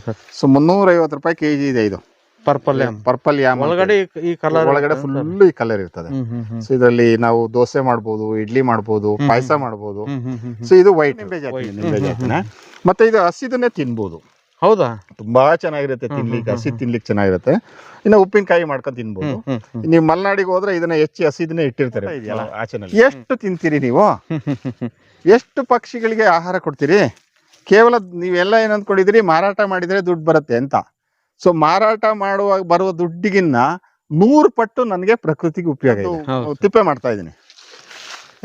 Sir. So 350 ರೂಪಾಯಿ KG ಇದೆ ಇದು ಪರ್ಪಲ್ ಯಾಮ್. ಒಳಗಡೆ ಈ ಕಲರ್, ಒಳಗಡೆ ಫುಲ್ ಈ ಕಲರ್ ಇರ್ತದೆ. ಸೊ ಇದರಲ್ಲಿ ನಾವು ದೋಸೆ ಮಾಡ್ಬೋದು, ಇಡ್ಲಿ ಮಾಡ್ಬೋದು, ಪಾಯಸ ಮಾಡ್ಬೋದು. ಸೊ ಇದು ವೈಟ್ ನಿಂಬೆ ಜಾತಿನೇ. ಮತ್ತೆ ಇದು ಹಸಿದನ್ನೇ ತಿನ್ಬೋದು. ಹೌದಾ? ತುಂಬಾ ಚೆನ್ನಾಗಿರುತ್ತೆ ತಿನ್ಲಿಕ್ಕೆ, ಹಸಿ ತಿನ್ಲಿಕ್ಕೆ ಚೆನ್ನಾಗಿರುತ್ತೆ. ಇನ್ನು ಉಪ್ಪಿನಕಾಯಿ ಮಾಡ್ಕೊಂಡು ತಿನ್ಬೋದು. ನೀವು ಮಲೆನಾಡಿಗೆ ಹೋದ್ರೆ ಇದನ್ನ ಹೆಚ್ಚಿ ಹಸಿದನ್ನೇ ಇಟ್ಟಿರ್ತಾರೆ. ಎಷ್ಟು ತಿಂತೀರಿ ನೀವು? ಎಷ್ಟು ಪಕ್ಷಿಗಳಿಗೆ ಆಹಾರ ಕೊಡ್ತೀರಿ? ಕೇವಲ ನೀವೆಲ್ಲ ಏನ್ ಅಂದ್ಕೊಂಡಿದ್ದೀರಿ, ಮಾರಾಟ ಮಾಡಿದ್ರೆ ದುಡ್ಡು ಬರುತ್ತೆ ಅಂತ. ಸೊ ಮಾರಾಟ ಮಾಡುವಾಗ ಬರುವ ದುಡ್ಡಿಗಿನ್ನ 100 ಪಟ್ಟು ನನಗೆ ಪ್ರಕೃತಿಗೆ ಉಪಯೋಗ ಇದೆ. ತಿಪ್ಪೆ ಮಾಡ್ತಾ ಇದ್ದೀನಿ.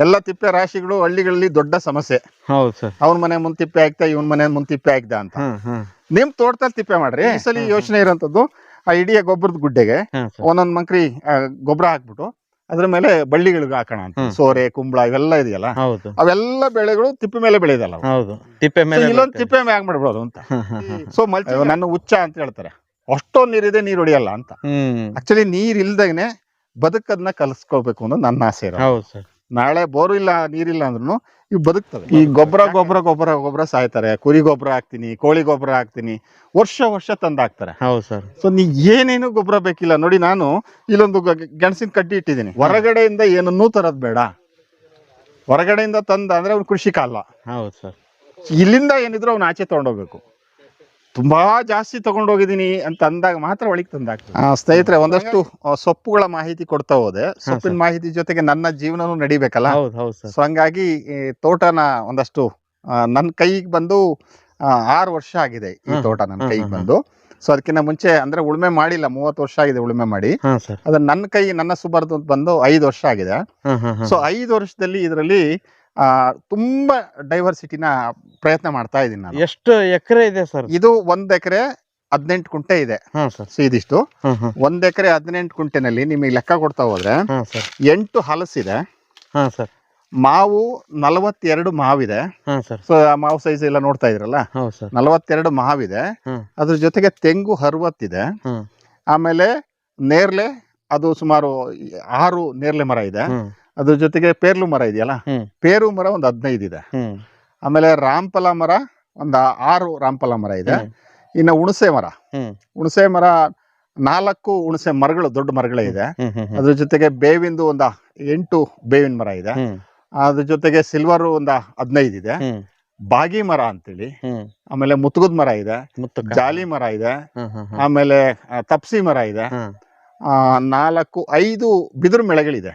ಎಲ್ಲ ತಿಪ್ಪೆ ರಾಶಿಗಳು ಹಳ್ಳಿಗಳಲ್ಲಿ ದೊಡ್ಡ ಸಮಸ್ಯೆ. ಅವ್ನ ಮನೆ ಮುಂದೆ ತಿಪ್ಪೆ ಹಾಕ್ತಾ, ಇವನ್ ಮನೆ ಮುಂದೆ ತಿಪ್ಪೆ ಹಾಕ್ದ ಅಂತ. ನಿಮ್ ತೋಟದಲ್ಲಿ ತಿಪ್ಪೆ ಮಾಡ್ರಿ. ಈ ಸಲ ಯೋಚನೆ ಇರೋಂಥದ್ದು, ಆ ಇಡೀ ಗೊಬ್ಬರದ ಗುಡ್ಡೆಗೆ ಒಂದೊಂದ್ ಮಂಕ್ರಿ ಗೊಬ್ಬರ ಹಾಕ್ಬಿಟ್ಟು ಅದ್ರ ಮೇಲೆ ಬಳ್ಳಿಗಳಿಗೆ ಹಾಕೋಣ ಅಂತ. ಸೋರೆ, ಕುಂಬಳ ಇವೆಲ್ಲ ಇದೆಯಲ್ಲ, ಅವೆಲ್ಲ ಬೆಳೆಗಳು ತಿಪ್ಪೆ ಮೇಲೆ ಬೆಳೆದಲ್ಲ. ಇಲ್ಲೊಂದು ತಿಪ್ಪೆ ಮ್ಯಾಗ ಮಾಡ್ಬಿಡೋದು ಅಂತ. ಸೊ ನನ್ನ ಹುಚ್ಚ ಅಂತ ಹೇಳ್ತಾರೆ, ಅಷ್ಟೊಂದು ನೀರಿದೆ, ನೀರು ಹೊಡಿಯಲ್ಲ ಅಂತ. ಆಕ್ಚುಲಿ ನೀರ್ ಇಲ್ದಾಗನೆ ಬದುಕದ್ನ ಕಲಿಸ್ಕೋಬೇಕು ಅನ್ನೋದು ನನ್ನ ಆಸೆ ಇರೋದು. ನಾಳೆ ಬೋರು ಇಲ್ಲ, ನೀರಿಲ್ಲ ಅಂದ್ರೂ ಇವು ಬದುಕ್ತವೆ. ಈ ಗೊಬ್ಬರ ಸಾಯ್ತಾರೆ. ಕುರಿ ಗೊಬ್ಬರ ಹಾಕ್ತೀನಿ, ಕೋಳಿ ಗೊಬ್ಬರ ಹಾಕ್ತೀನಿ, ವರ್ಷ ತಂದು ಹಾಕ್ತಾರೆ. ಸೊ ನೀ ಏನೇನು ಗೊಬ್ಬರ ಬೇಕಿಲ್ಲ ನೋಡಿ. ನಾನು ಇಲ್ಲೊಂದು ಗೆಣಸಿನ ಕಡ್ಡಿ ಇಟ್ಟಿದ್ದೀನಿ. ಹೊರಗಡೆಯಿಂದ ಏನನ್ನೂ ತರದ್ ಬೇಡ. ಹೊರಗಡೆಯಿಂದ ತಂದ ಅಂದ್ರೆ ಅವ್ನು ಕೃಷಿಕ ಅಲ್ಲ. ಇಲ್ಲಿಂದ ಏನಿದ್ರು ಅವ್ನು ಆಚೆ ತಗೊಂಡೋಗ್ಬೇಕು. ತುಂಬಾ ಜಾಸ್ತಿ ತಗೊಂಡೋಗಿದ್ದೀನಿ ಅಂತ ಅಂದಾಗ ಮಾತ್ರ ಒಳಗೆ ತಂದಾಗ್ತದೆ. ಸ್ನೇಹಿತರೆ, ಒಂದಷ್ಟು ಸೊಪ್ಪುಗಳ ಮಾಹಿತಿ ಕೊಡ್ತಾ ಹೋದೆ. ಸೊಪ್ಪಿನ ಮಾಹಿತಿ ಜೊತೆಗೆ ನನ್ನ ಜೀವನನೂ ನಡಿಬೇಕಲ್ಲ. ಸೊ ಹಂಗಾಗಿ ತೋಟನ ಒಂದಷ್ಟು ನನ್ನ ಕೈಗೆ ಬಂದು 6 ವರ್ಷ ಆಗಿದೆ ಈ ತೋಟ ನನ್ನ ಕೈಗೆ ಬಂದು. ಸೊ ಅದಕ್ಕಿಂತ ಮುಂಚೆ ಅಂದ್ರೆ ಉಳುಮೆ ಮಾಡಿಲ್ಲ, 30 ವರ್ಷ ಆಗಿದೆ ಉಳುಮೆ ಮಾಡಿ. ಅದ ನನ್ನ ಸುಬರ್ದು ಬಂದು 5 ವರ್ಷ ಆಗಿದೆ. ಸೊ 5 ವರ್ಷದಲ್ಲಿ ಇದರಲ್ಲಿ ತುಂಬಾ ಡೈವರ್ಸಿಟಿನ ಪ್ರಯತ್ನ ಮಾಡ್ತಾ ಇದ್ದೀನಿ ನಾನು. ಎಷ್ಟು ಎಕರೆ ಇದೆ ಸರ್? ಇದು 1 ಎಕರೆ 18 ಕುಂಟೆ ಇದೆ. ಸೊ ಇದಿಷ್ಟು 1 ಎಕರೆ 18 ಕುಂಟೆನಲ್ಲಿ ನಿಮಗೆ ಲೆಕ್ಕ ಕೊಡ್ತಾ ಹೋದ್ರೆ 8 ಹಲಸಿದೆ. ಮಾವು 42 ಮಾವಿದೆ. ಸೊ ಆ ಮಾವು ಸೈಜ್ ಎಲ್ಲ ನೋಡ್ತಾ ಇದ್ರಲ್ಲ, 42 ಮಾವಿದೆ. ಅದ್ರ ಜೊತೆಗೆ ತೆಂಗು 60 ಇದೆ. ಆಮೇಲೆ ನೇರ್ಲೆ ಅದು ಸುಮಾರು 6 ನೇರ್ಲೆ ಮರ ಇದೆ. ಅದ್ರ ಜೊತೆಗೆ ಪೇರ್ಲು ಮರ ಇದೆಯಲ್ಲ, ಪೇರು ಮರ ಒಂದು 15 ಇದೆ. ಆಮೇಲೆ ರಾಮಫಲ ಮರ ಒಂದು 6 ರಾಮಫಲ ಮರ ಇದೆ. ಇನ್ನು ಹುಣಸೆ ಮರ 4 ಹುಣಸೆ ಮರಗಳು, ದೊಡ್ಡ ಮರಗಳೇ ಇದೆ. ಅದ್ರ ಜೊತೆಗೆ ಬೇವಿಂದು ಒಂದು 8 ಬೇವಿನ ಮರ ಇದೆ. ಅದ್ರ ಜೊತೆಗೆ ಸಿಲ್ವರ್ ಒಂದು 15 ಇದೆ. ಬಾಗಿ ಮರ ಅಂತೇಳಿ, ಆಮೇಲೆ ಮುತ್ತುಗದ ಮರ ಇದೆ, ಜಾಲಿ ಮರ ಇದೆ, ಆಮೇಲೆ ತಪ್ಸಿ ಮರ ಇದೆ. 4-5 ಬಿದಿರು ಮೆಳೆಗಳಿದೆ,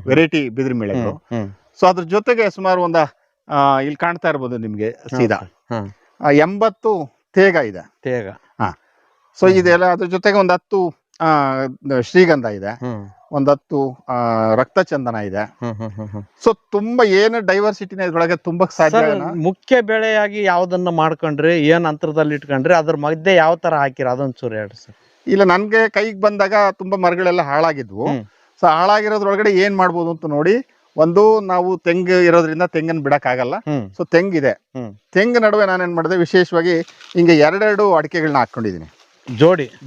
ವೆರೈಟಿ ಬಿದಿರು ಮೆಳೆಗಳು. ಸೊ ಅದ್ರ ಜೊತೆಗೆ ಸುಮಾರು ಒಂದು ಇಲ್ಲಿ ಕಾಣ್ತಾ ಇರ್ಬೋದು ನಿಮ್ಗೆ ಸೀದಾ 80 ತೇಗ ಇದೆ. ಸೊ ಇದೆಲ್ಲ. ಅದ್ರ ಜೊತೆಗೆ ಒಂದು 10 ಶ್ರೀಗಂಧ ಇದೆ, ಒಂದು 10 ರಕ್ತ ಚಂದನ ಇದೆ. ಸೊ ತುಂಬಾ ಏನು ಡೈವರ್ಸಿಟಿನ ಇದ್ರೊಳಗೆ ತುಂಬಾ ಸಾಧ್ಯ. ಮುಖ್ಯ ಬೆಳೆಯಾಗಿ ಯಾವ್ದನ್ನ ಮಾಡ್ಕೊಂಡ್ರಿ, ಏನ್ ಅಂತರದಲ್ಲಿ ಇಟ್ಕೊಂಡ್ರಿ, ಅದ್ರ ಮಧ್ಯೆ ಯಾವ ತರ ಹಾಕಿರ ಅದೊಂಚೂರು ಹೇಳ್ರಿ ಸರ್. ಇಲ್ಲ, ನನ್ಗೆ ಕೈಗೆ ಬಂದಾಗ ತುಂಬಾ ಮರಗಳೆಲ್ಲ ಹಾಳಾಗಿದ್ವು. ಸೊ ಹಾಳಾಗಿರೋದ್ರೊಳಗಡೆ ಏನ್ ಮಾಡ್ಬೋದು ಅಂತ ನೋಡಿ, ಒಂದು ನಾವು ತೆಂಗು ಇರೋದ್ರಿಂದ ತೆಂಗನ್ನು ಬಿಡಕ್ ಆಗಲ್ಲ. ಸೊ ತೆಂಗಿದೆ, ತೆಂಗು ನಡುವೆ ನಾನೇನ್ ಮಾಡಿದೆ, ವಿಶೇಷವಾಗಿ ಹಿಂಗೆ 2 ಅಡಿಕೆಗಳನ್ನ ಹಾಕೊಂಡಿದೀನಿ.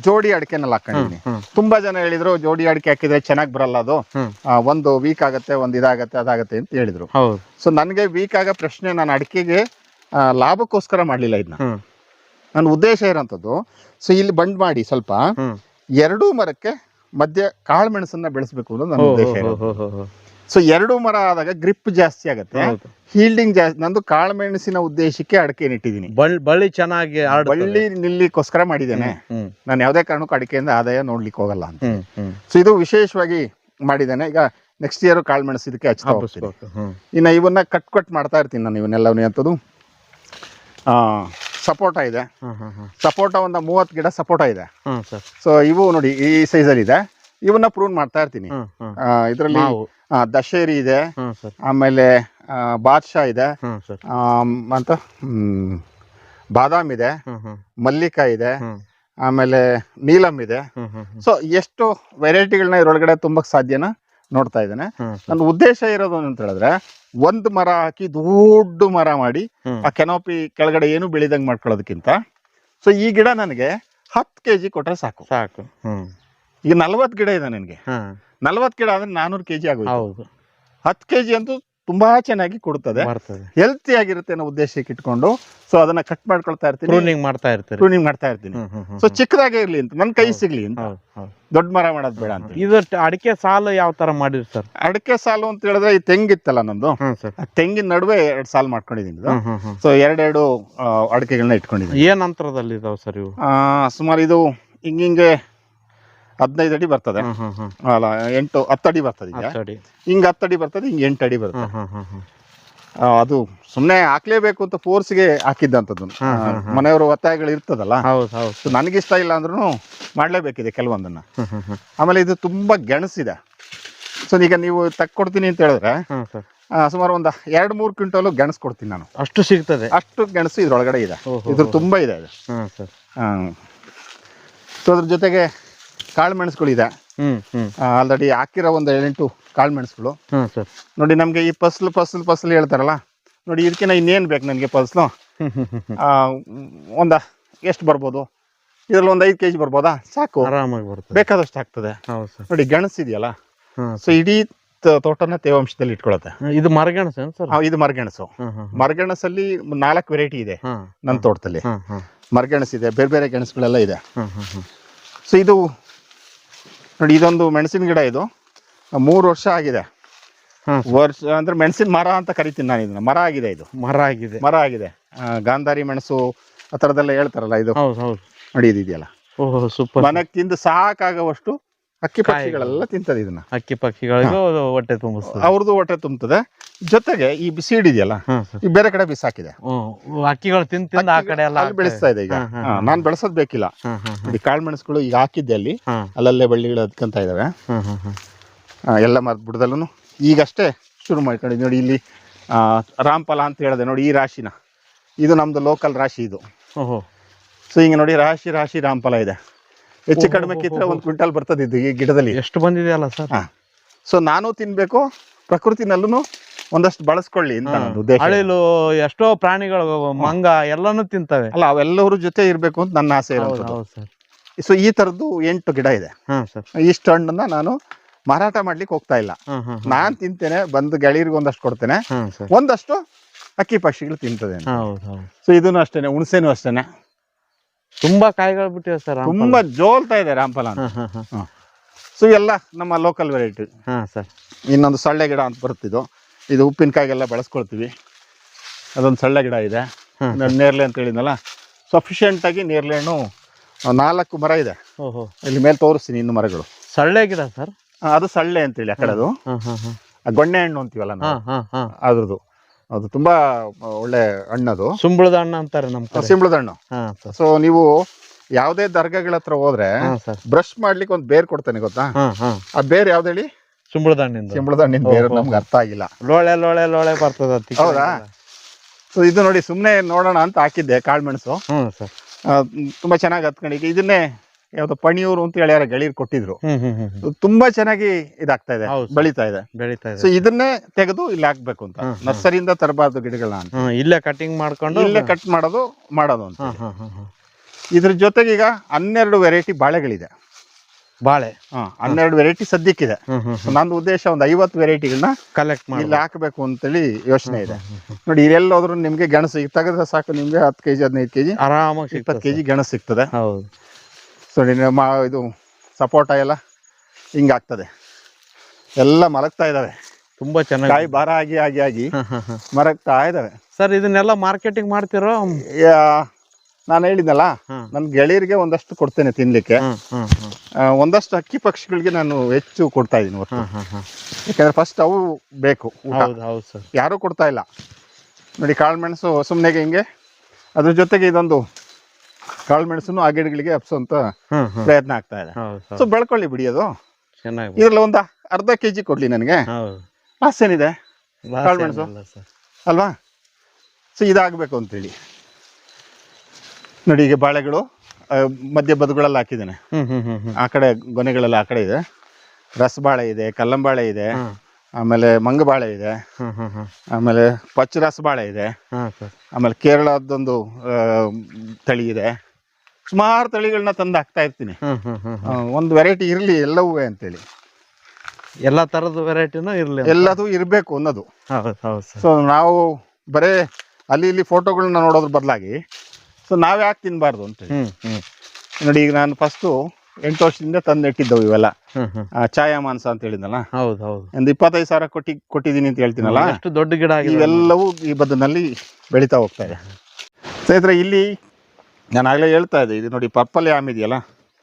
ಜೋಡಿ ಅಡಿಕೆನೆಲ್ಲ ಹಾಕೊಂಡಿದೀನಿ. ತುಂಬಾ ಜನ ಹೇಳಿದ್ರು ಜೋಡಿ ಅಡಿಕೆ ಹಾಕಿದ್ರೆ ಚೆನ್ನಾಗಿ ಬರಲ್ಲ, ಅದು ಒಂದು ವೀಕ್ ಆಗತ್ತೆ, ಒಂದು ಇದಾಗತ್ತೆ, ಅದಾಗತ್ತೆ ಅಂತ ಹೇಳಿದ್ರು. ಸೊ ನನ್ಗೆ ವೀಕ್ ಆಗೋ ಪ್ರಶ್ನೆ, ನಾನು ಅಡಿಕೆಗೆ ಲಾಭಕ್ಕೋಸ್ಕರ ಮಾಡ್ಲಿಲ್ಲ ಇದನ್ನ. ನನ್ನ ಉದ್ದೇಶ ಇರೋಂಥದ್ದು, ಸೊ ಇಲ್ಲಿ ಬಂಡ್ ಮಾಡಿ ಸ್ವಲ್ಪ 2 ಮರಕ್ಕೆ ಮಧ್ಯೆ ಕಾಳು ಮೆಣಸನ್ನ ಬೆಳೆಸಬೇಕು ಅನ್ನೋದು ನನ್ನ ಉದ್ದೇಶ. ಸೊ 2 ಮರ ಆದಾಗ ಗ್ರಿಪ್ ಜಾಸ್ತಿ ಆಗತ್ತೆ, ಹೀಲ್ಡಿಂಗ್ ಜಾಸ್ತಿ. ನಂದು ಕಾಳು ಮೆಣಸಿನ ಉದ್ದೇಶಕ್ಕೆ ಅಡಿಕೆ ನೆಟ್ಟಿದ್ದೀನಿ. ಬಳ್ಳಿ ಚೆನ್ನಾಗಿ ಬಳ್ಳಿ ನಿಲ್ಲಿಕ್ಕೋಸ್ಕರ ಮಾಡಿದ್ದೇನೆ. ನಾನು ಯಾವುದೇ ಕಾರಣಕ್ಕೂ ಅಡಿಕೆಯಿಂದ ಆದಾಯ ನೋಡ್ಲಿಕ್ಕೆ ಹೋಗಲ್ಲ ಅಂತ. ಸೊ ಇದು ವಿಶೇಷವಾಗಿ ಮಾಡಿದ್ದೇನೆ. ಈಗ ನೆಕ್ಸ್ಟ್ ಇಯರ್ ಕಾಳು ಮೆಣಸು ಇದಕ್ಕೆ ಹಚ್ತಾ ಹೋಗ್ತೀನಿ. ಇನ್ನು ಇವನ್ನ ಕಟ್ ಮಾಡ್ತಾ ಇರ್ತೀನಿ ನಾನು ಇವನ್ನೆಲ್ಲವನ್ನೇ. ಅಂತದ್ದು ಸಪೋಟ ಇದೆ. ಸಪೋಟ ಒಂದು 30 ಗಿಡ ಸಪೋಟ ಇದೆ. ಸೊ ಇವು ನೋಡಿ ಈ ಸೈಜ್ ಅಲ್ಲಿ ಇದೆ. ಇವನ್ನ ಪ್ರೂನ್ ಮಾಡ್ತಾ ಇರ್ತೀನಿ. ಇದರಲ್ಲಿ ದಶೇರಿ ಇದೆ, ಆಮೇಲೆ ಬಾದ್ಶಾ ಇದೆ, ಅಂತ ಬಾದಾಮ್ ಇದೆ, ಮಲ್ಲಿಕ ಇದೆ, ಆಮೇಲೆ ನೀಲಂ ಇದೆ. ಸೊ ಎಷ್ಟು ವೆರೈಟಿಗಳನ್ನ ಇದ್ರೊಳಗಡೆ ತುಂಬಕ್ ಸಾಧ್ಯನ ನೋಡ್ತಾ ಇದ್ದೇನೆ. ನನ್ನ ಉದ್ದೇಶ ಇರೋದು ಅಂತ ಹೇಳಿದ್ರೆ, 1 ಮರ ಹಾಕಿ ದೊಡ್ಡ ಮರ ಮಾಡಿ ಆ ಕೆನೋಪಿ ಕೆಳಗಡೆ ಏನು ಬೆಳಿದಂಗ್ ಮಾಡ್ಕೊಳ್ಳೋದಕ್ಕಿಂತ, ಸೊ ಈ ಗಿಡ ನನಗೆ 10 kg ಕೊಟ್ರೆ ಸಾಕು. ಈಗ 40 ಗಿಡ ಇದೆ ನನಗೆ. 40 ಗಿಡ ಅಂದ್ರೆ 400 kg ಆಗೋಯ್ತು. 10 kg ಅಂತೂ ತುಂಬಾ ಚೆನ್ನಾಗಿ ಕೊಡುತ್ತದೆ, ಬರ್ತದೆ. ಹೆಲ್ತಿ ಆಗಿರುತ್ತೆ ಅನ್ನೋ ಉದ್ದೇಶಕ್ಕೆ ಇಟ್ಕೊಂಡು ಸೊ ಅದನ್ನ ಕಟ್ ಮಾಡ್ಕೊಳ್ತಾ ಇರ್ತೀನಿ, ಪ್ರೂನಿಂಗ್ ಮಾಡ್ತಾ ಇರ್ತೀರಿ. ಪ್ರೂನಿಂಗ್ ಮಾಡ್ತಾ ಇರ್ತೀನಿ. ಸೊ ಚಿಕ್ಕದಾಗೆ ಇರ್ಲಿ ಅಂತ, ನನ್ನ ಕೈ ಸಿಗ್ಲಿ ಅಂತ, ಹೌದು, ಹೌದು. ದೊಡ್ಡ ಮರ ಮಾಡೋದು ಬೇಡ ಅಂತ. ಇದು ಅಡಿಕೆ ಸಾಲು ಯಾವ ತರ ಮಾಡಿರಿ ಸರ್? ಅಡಿಕೆ ಸಾಲು ಅಂತ ಹೇಳಿದ್ರೆ ಈ ತೆಂಗಿತ್ತಲ್ಲ ನಂದು, ಸರ್. ಆ ತೆಂಗಿನ ನಡುವೆ 2 ಸಾಲು ಮಾಡ್ಕೊಂಡಿದ್ದೀನಿ. ಸೊ 2 ಅಡಿಕೆಗಳನ್ನ ಇಟ್ಕೊಂಡಿದ್ದೀನಿ. ಏನ್ ಅಂತರದಲ್ಲಿ ಇದಾವೆ ಸರ್ ಇವು? ಸುಮಾರು ಇದು ಹಿಂಗೆ 15 ಅಡಿ ಬರ್ತದೆ, ಅಲ್ಲ 10 ಅಡಿ ಬರ್ತದೆ. ಈಗ ಹಿಂಗೆ 10 ಅಡಿ ಬರ್ತದೆ, ಹಿಂಗೆ 8 ಅಡಿ ಬರ್ತದೆ. ಅದು ಸುಮ್ಮನೆ ಹಾಕ್ಲೇಬೇಕು ಅಂತ ಫೋರ್ಸ್ಗೆ ಹಾಕಿದ್ದಂಥದ್ದು. ಮನೆಯವರು ಒತ್ತಾಯಗಳು ಇರ್ತದಲ್ಲ, ಸೊ ನನಗಿಷ್ಟ ಇಲ್ಲ ಅಂದ್ರೂ ಮಾಡ್ಲೇಬೇಕಿದೆ ಕೆಲವೊಂದನ್ನ. ಆಮೇಲೆ ಇದು ತುಂಬಾ ಗೆಣಸಿದೆ. ಸೊ ಈಗ ನೀವು ತಕ್ಕೊಡ್ತೀನಿ ಅಂತ ಹೇಳಿದ್ರೆ ಸುಮಾರು ಒಂದು 2-3 ಕ್ವಿಂಟಲ್ ಗೆಣಸು ಕೊಡ್ತೀನಿ ನಾನು. ಅಷ್ಟು ಸಿಗ್ತದೆ? ಅಷ್ಟು ಗೆಣಸು ಇದ್ರೊಳಗಡೆ ಇದೆ, ಇದ್ರ ತುಂಬಾ ಇದೆ ಅದು. ಸೊ ಅದ್ರ ಜೊತೆಗೆ ಕಾಳು ಮೆಣಸುಗಳಿದೆ, ಆಲ್ರೆಡಿ ಹಾಕಿರೋ ಒಂದು 7-8 ಕಾಳು ಮೆಣಸುಗಳು. ನೋಡಿ ನಮ್ಗೆ ಈ ಫಸಲು ಹೇಳ್ತಾರಲ್ಲ, ನೋಡಿ ಇದಕ್ಕಿಂತ ಇನ್ನೇನ್ ಬೇಕು ನನಗೆ ಫಸಲು. ಎಷ್ಟು ಬರ್ಬೋದು ಇದ್ರಲ್ಲಿ, ಒಂದು 5 kg ಬರ್ಬೋದಾ? ಸಾಕು, ಆರಾಮಾಗಿ ಬರುತ್ತೆ, ಬೇಕಾದಷ್ಟು ಆಗ್ತದೆ. ನೋಡಿ ಗೆಣಸು ಇದೆಯಲ್ಲ, ಸೊ ಇಡೀ ತೋಟನ ತೇವಾಂಶದಲ್ಲಿ ಇಟ್ಕೊಳತ್ತೆ. ಇದು ಮರಗೆಣಸು ಸರ್? ಇದು ಮರಗೆಣಸು. ಮರಗೆಣಸಲ್ಲಿ 4 ವೆರೈಟಿ ಇದೆ ನನ್ನ ತೋಟದಲ್ಲಿ. ಮರಗೆಣಸು ಇದೆ, ಬೇರೆ ಬೇರೆ ಗೆಣಸುಗಳೆಲ್ಲ ಇದೆ. ಸೊ ಇದು ನೋಡಿ, ಇದೊಂದು ಮೆಣಸಿನ ಗಿಡ, ಇದು 3 ವರ್ಷ ಆಗಿದೆ. ವರ್ಷ ಅಂದ್ರೆ ಮೆಣಸಿನ ಮರ ಅಂತ ಕರಿತೀನಿ ನಾನು ಇದನ್ನ. ಮರ ಆಗಿದೆ, ಇದು ಮರ ಆಗಿದೆ. ಗಾಂಧಾರಿ ಮೆಣಸು ಆ ಥರದ್ದೆಲ್ಲ ಹೇಳ್ತಾರಲ್ಲ, ಇದು ನೋಡಿ ಇದೆಯಲ್ಲ, ಮನೆಗೆ ತಿಂದು ಸಾಕಾಗುವಷ್ಟು ಅಕ್ಕಿ ಪಕ್ಷಿಗಳೆಲ್ಲ ತಿಂತದೆ ಇದನ್ನ. ಅಕ್ಕಿ ಪಕ್ಷಿಗಳಿಗೂ ಹೊಟ್ಟೆ ತುಂಬಿಸ್ತದೆ, ಅವ್ರದ್ದು ಹೊಟ್ಟೆ ತುಂಬುತ್ತದೆ. ಜೊತೆಗೆ ಈ ಸೀಡ್ ಇದೆಯಲ್ಲ, ಈ ಬೇರೆ ಕಡೆ ಬಿಸಾಕಿದೆ, ಅಕ್ಕಿಗಳು ತಿಂದ ಆ ಕಡೆ ಎಲ್ಲ ಬೆಳೆಸ್ತಾ ಇದೆ. ಈಗ ನಾನ್ ಬೆಳೆಸೋದ್ ಬೇಕಿಲ್ಲ. ಈ ಕಾಳು ಮೆಣಸುಗಳು ಈಗ ಹಾಕಿದ್ದೆ, ಅಲ್ಲಿ ಅಲ್ಲಲ್ಲೇ ಬಳ್ಳಿಗಳು ಹತ್ಕೊಂತ ಇದಾವೆ. ಎಲ್ಲ ಮರದ ಬುಡದಲ್ಲೂ ಈಗಷ್ಟೇ ಶುರು ಮಾಡ್ಕೊಂಡಿದ್ವಿ. ನೋಡಿ ಇಲ್ಲಿ ರಾಮಫಲ ಅಂತ ಹೇಳಿದೆ ನೋಡಿ, ಈ ರಾಶಿನ, ಇದು ನಮ್ದು ಲೋಕಲ್ ರಾಶಿ ಇದು. ಸೊ ಹಿಂಗೆ ನೋಡಿ, ರಾಶಿ ರಾಶಿ ರಾಮಫಲ ಇದೆ. ಹೆಚ್ಚು ಕಡಿಮೆ ಕಿತ್ತರೆ 1 ಕ್ವಿಂಟಲ್ ಬರ್ತದೆ ಇದು ಈ ಗಿಡದಲ್ಲಿ. ಎಷ್ಟು ಬಂದಿದೆ ಅಲ್ಲ ಸರ್? ಸೊ ನಾನು ತಿನ್ಬೇಕು, ಪ್ರಕೃತಿನಲ್ಲೂ ಒಂದಷ್ಟು ಬಳಸ್ಕೊಳ್ಳಿ ಅಂತ ನನ್ನ ಉದ್ದೇಶ. ಎಷ್ಟೋ ಪ್ರಾಣಿಗಳು, ಮಂಗ ಎಲ್ಲಾನು ತಿಂತವೆ ಅಲ್ಲ, ಅವೆಲ್ಲರ ಜೊತೆ ಇರ್ಬೇಕು ಅಂತ ನನ್ನ ಆಸೆ ಇರೋದು. ಸೊ ಈ ತರದ್ದು 8 ಗಿಡ ಇದೆ. ಇಷ್ಟು ಹಣ್ಣನ್ನ ನಾನು ಮಾರಾಟ ಮಾಡ್ಲಿಕ್ಕೆ ಹೋಗ್ತಾ ಇಲ್ಲ, ನಾನ್ ತಿಂತೇನೆ, ಬಂದು ಗೆಳೆಯರಿಗೆ ಒಂದಷ್ಟು ಕೊಡ್ತೇನೆ, ಒಂದಷ್ಟು ಅಕ್ಕಿ ಪಕ್ಷಿಗಳು ತಿಂತದೆ. ಸೊ ಇದನ್ನು ಅಷ್ಟೇನೆ, ಹುಣಸೆನೂ ಅಷ್ಟೇನೆ, ತುಂಬಾ ಕಾಯಿಗಳು ಬಿಟ್ಟಿವೆ ಸರ್, ತುಂಬಾ ಜೋಲ್ತಾ ಇದೆ ರಾಮಫಲ. ಸೊ ಎಲ್ಲ ನಮ್ಮ ಲೋಕಲ್ ವೆರೈಟಿ. ಇನ್ನೊಂದು ಸೊಳ್ಳೆ ಗಿಡ ಅಂತ ಬರ್ತಿದ್ದು, ಇದು ಉಪ್ಪಿನಕಾಯಿಗೆಲ್ಲ ಬೆಳೆಸ್ಕೊಳ್ತೀವಿ. ಅದೊಂದು ಸೊಳ್ಳೆ ಗಿಡ ಇದೆ. ನೇರ್ಲೆ ಅಂತ ಹೇಳಿದ್ನಲ್ಲ, ಸಫಿಷಿಯೆಂಟ್ ಆಗಿ ನೇರ್ಲೆ ಹಣ್ಣು 4 ಮರ ಇದೆ. ಇಲ್ಲಿ ಮೇಲೆ ತೋರಿಸ್ತೀನಿ ಇನ್ನು ಮರಗಳು. ಸೊಳ್ಳೆ ಗಿಡ ಸರ್? ಅದು ಸೊಳ್ಳೆ ಅಂತೇಳಿ ಆ ಕಡೆ, ಅದು ಗೊಣ್ಣೆ ಹಣ್ಣು ಅಂತೀವಲ್ಲ ಅದ್ರದ್ದು. ಅದು ತುಂಬಾ ಒಳ್ಳೆ ಹಣ್ಣದು, ಸುಂಬಳದ ಹಣ್ಣು ಅಂತಾರೆ ನಮ್ಮ ಸಿಂಬಳದ ಹಣ್ಣು. ಸೊ ನೀವು ಯಾವ್ದೇ ದರ್ಗಾಗಳ ಹತ್ರ ಹೋದ್ರೆ ಬ್ರಷ್ ಮಾಡ್ಲಿಕ್ಕೆ ಒಂದು ಬೇರ್ ಕೊಡ್ತಾನೆ, ಗೊತ್ತಾ? ಆ ಬೇರ್ ಯಾವ್ದು ಹೇಳಿ? ಸಿಂಬಳದ ಹಣ್ಣಿನ ಬೇರೆ. ನಮ್ಗೆ ಅರ್ಥ ಆಗಿಲ್ಲ, ಲೋಳೆ ಲೋಳೆ ಲೋಳೆ ಬರ್ತದ. ಹೌದಾ? ಸೊ ಇದು ನೋಡಿ, ಸುಮ್ನೆ ನೋಡೋಣ ಅಂತ ಹಾಕಿದ್ದೆ ಕಾಳು ಮೆಣಸು. ತುಂಬಾ ಚೆನ್ನಾಗಿ ಹತ್ಕೊಂಡಿದ್ದೆ. ಇದನ್ನೇ ಯಾವ್ದು ಪಣಿಯೂರು ಅಂತ ಹೇಳಿ ಯಾರ ಗೆಳೆಯರು ಕೊಟ್ಟಿದ್ರು. ತುಂಬಾ ಚೆನ್ನಾಗಿ ಇದಾಗ್ತಾ ಇದೆ, ಬೆಳೀತಾ ಇದೆ. ಸೊ ಇದನ್ನೇ ತೆಗೆದು ಇಲ್ಲಿ ಹಾಕ್ಬೇಕು ಅಂತ, ನರ್ಸರಿಯಿಂದ ತರಬಾರ್ದು ಗಿಡಗಳನ್ನ ಅಂತ. ಇಲ್ಲೇ ಕಟಿಂಗ್ ಮಾಡ್ಕೊಂಡು ಇಲ್ಲೇ ಕಟ್ ಮಾಡೋದು ಅಂತ. ಇದ್ರ ಜೊತೆಗೆ ಈಗ 12 ವೆರೈಟಿ ಬಾಳೆಗಳಿದೆ. ಬಾಳೆ 12 ವೆರೈಟಿ ಸದ್ಯಕ್ಕಿದೆ. ನಂದು ಉದ್ದೇಶ ಒಂದು 50 ವೆರೈಟಿಗಳನ್ನ ಕಲೆಕ್ಟ್ ಮಾಡಿ ಇಲ್ಲಿ ಹಾಕಬೇಕು ಅಂತೇಳಿ ಯೋಚನೆ ಇದೆ. ನೋಡಿ, ಇಲ್ಲೆಲ್ಲೋದ್ರು ನಿಮ್ಗೆ ಗೆಣಸು ಈಗ ತೆಗೆದ್ರೆ ಸಾಕು, ನಿಮ್ಗೆ 10 kg 15 kg ಆರಾಮಾಗಿ 20 kg ಗೆಣಸು ಸಿಗ್ತದೆ. ಸೊ ಇದು ಸಪೋಟ ಎಲ್ಲ ಹಿಂಗಾಗ್ತದೆ, ಎಲ್ಲ ಮಲಗ್ತಾ ಇದಾವೆ. ತುಂಬಾ ಚೆನ್ನಾಗಿ ಕಾಯಿ ಭಾರ ಆಗಿ ಮರಗ್ತಾ ಇದಾವೆ. ಸರ್ ಇದನ್ನೆಲ್ಲ ಮಾರ್ಕೆಟಿಂಗ್ ಮಾಡ್ತಿರೋ? ನಾನು ಹೇಳಿದ್ನಲ್ಲ, ನನ್ನ ಗೆಳೆಯರಿಗೆ ಒಂದಷ್ಟು ಕೊಡ್ತೇನೆ ತಿನ್ಲಿಕ್ಕೆ, ಒಂದಷ್ಟು ಅಕ್ಕಿ ಪಕ್ಷಿಗಳಿಗೆ ನಾನು ಹೆಚ್ಚು ಕೊಡ್ತಾ ಇದ್ದೀನಿ. ಯಾಕಂದ್ರೆ ಫಸ್ಟ್ ಅವು ಬೇಕು ಊಟ, ಯಾರು ಕೊಡ್ತಾ ಇಲ್ಲ. ನೋಡಿ, ಕಾಳು ಮೆಣಸು ಸುಮ್ಮನೆಗೆ ಹಿಂಗೆ, ಅದ್ರ ಜೊತೆಗೆ ಇದೊಂದು ಕಾಳು ಮೆಣಸನ್ನು ಆ ಗಿಡಗಳಿಗೆ ಹಬ್ಸೋಂತ ಪ್ರಯತ್ನ ಆಗ್ತಾ ಇದೆ. ಸೊ ಬೆಳ್ಕೊಳ್ಳಿ ಬಿಡಿ, ಅದು ಇದ್ರಲ್ಲಿ ಒಂದು ಅರ್ಧ kg ಕೊಡ್ಲಿ ನನಗೆ, ಲಾಸ್ ಏನಿದೆ? ಕಾಳು ಮೆಣಸು ಅಲ್ವಾ? ಸೊ ಇದಾಗಬೇಕು ಅಂತೇಳಿ ನೋಡಿ. ಈಗ ಬಾಳೆಗಳು ಮಧ್ಯ ಬದುಗಳೆಲ್ಲ ಹಾಕಿದ್ದೇನೆ. ಆ ಕಡೆ ಗೊನೆಗಳೆಲ್ಲ ಆ ಕಡೆ ಇದೆ. ರಸಬಾಳೆ ಇದೆ, ಕಲ್ಲಂಬಾಳೆ ಇದೆ, ಆಮೇಲೆ ಮಂಗಬಾಳೆ ಇದೆ, ಆಮೇಲೆ ಪಚ್ಚ ರಸಬಾಳೆ ಇದೆ, ಆಮೇಲೆ ಕೇರಳದೊಂದು ತಳಿ ಇದೆ. ಸುಮಾರು ತಳಿಗಳನ್ನ ತಂದು ಹಾಕ್ತಾ ಇರ್ತೀನಿ, ಒಂದು ವೆರೈಟಿ ಇರಲಿ ಎಲ್ಲವೂ ಅಂತೇಳಿ. ಎಲ್ಲಾ ತರದ ವೆರೈಟಿನೂ ಇರ್ಲಿ ಅಂತ. ಎಲ್ಲದೂ ಇರಬೇಕು ಅನ್ನೋದು. ಹೌದು ಹೌದು ಸರ್. ಸೊ ನಾವು ಬರೇ ಅಲ್ಲಿ ಇಲ್ಲಿ ಫೋಟೋಗಳನ್ನ ನೋಡೋದ್ರ ಬದಲಾಗಿ ಸೊ ನಾವ್ ಯಾಕೆ ತಿನ್ಬಾರ್ದು ಅಂತೇಳಿ ನೋಡಿ. ಈಗ ನಾನು ಫಸ್ಟು 8 ವರ್ಷದಿಂದ ತಂದು ನೆಟ್ಟಿದ್ದವು ಇವೆಲ್ಲ. ಛಾಯಾ ಮಾಂಸ ಅಂತ ಹೇಳಿದ್ನಲ್ಲ, ಹೌದು ಹೌದು. ಒಂದು 25,000 ಕೊಟ್ಟಿದ್ದೀನಿ ಅಂತ ಹೇಳ್ತೀನಲ್ಲ, ಎಷ್ಟು ದೊಡ್ಡ ಗಿಡ ಆಗಿದೆ. ಇವೆಲ್ಲವೂ ಈ ಬದುನಲ್ಲಿ ಬೆಳೀತಾ ಹೋಗ್ತಾ ಇದೆ. ಸ್ನೇಹಿತರೆ, ಇಲ್ಲಿ ನಾನು ಆಗಲೇ ಹೇಳ್ತಾ ಇದ್ದೆ, ಇದು ನೋಡಿ ಪರ್ಪಲ್ ಯಾಮ್ ಇದೆಯಲ್ಲ.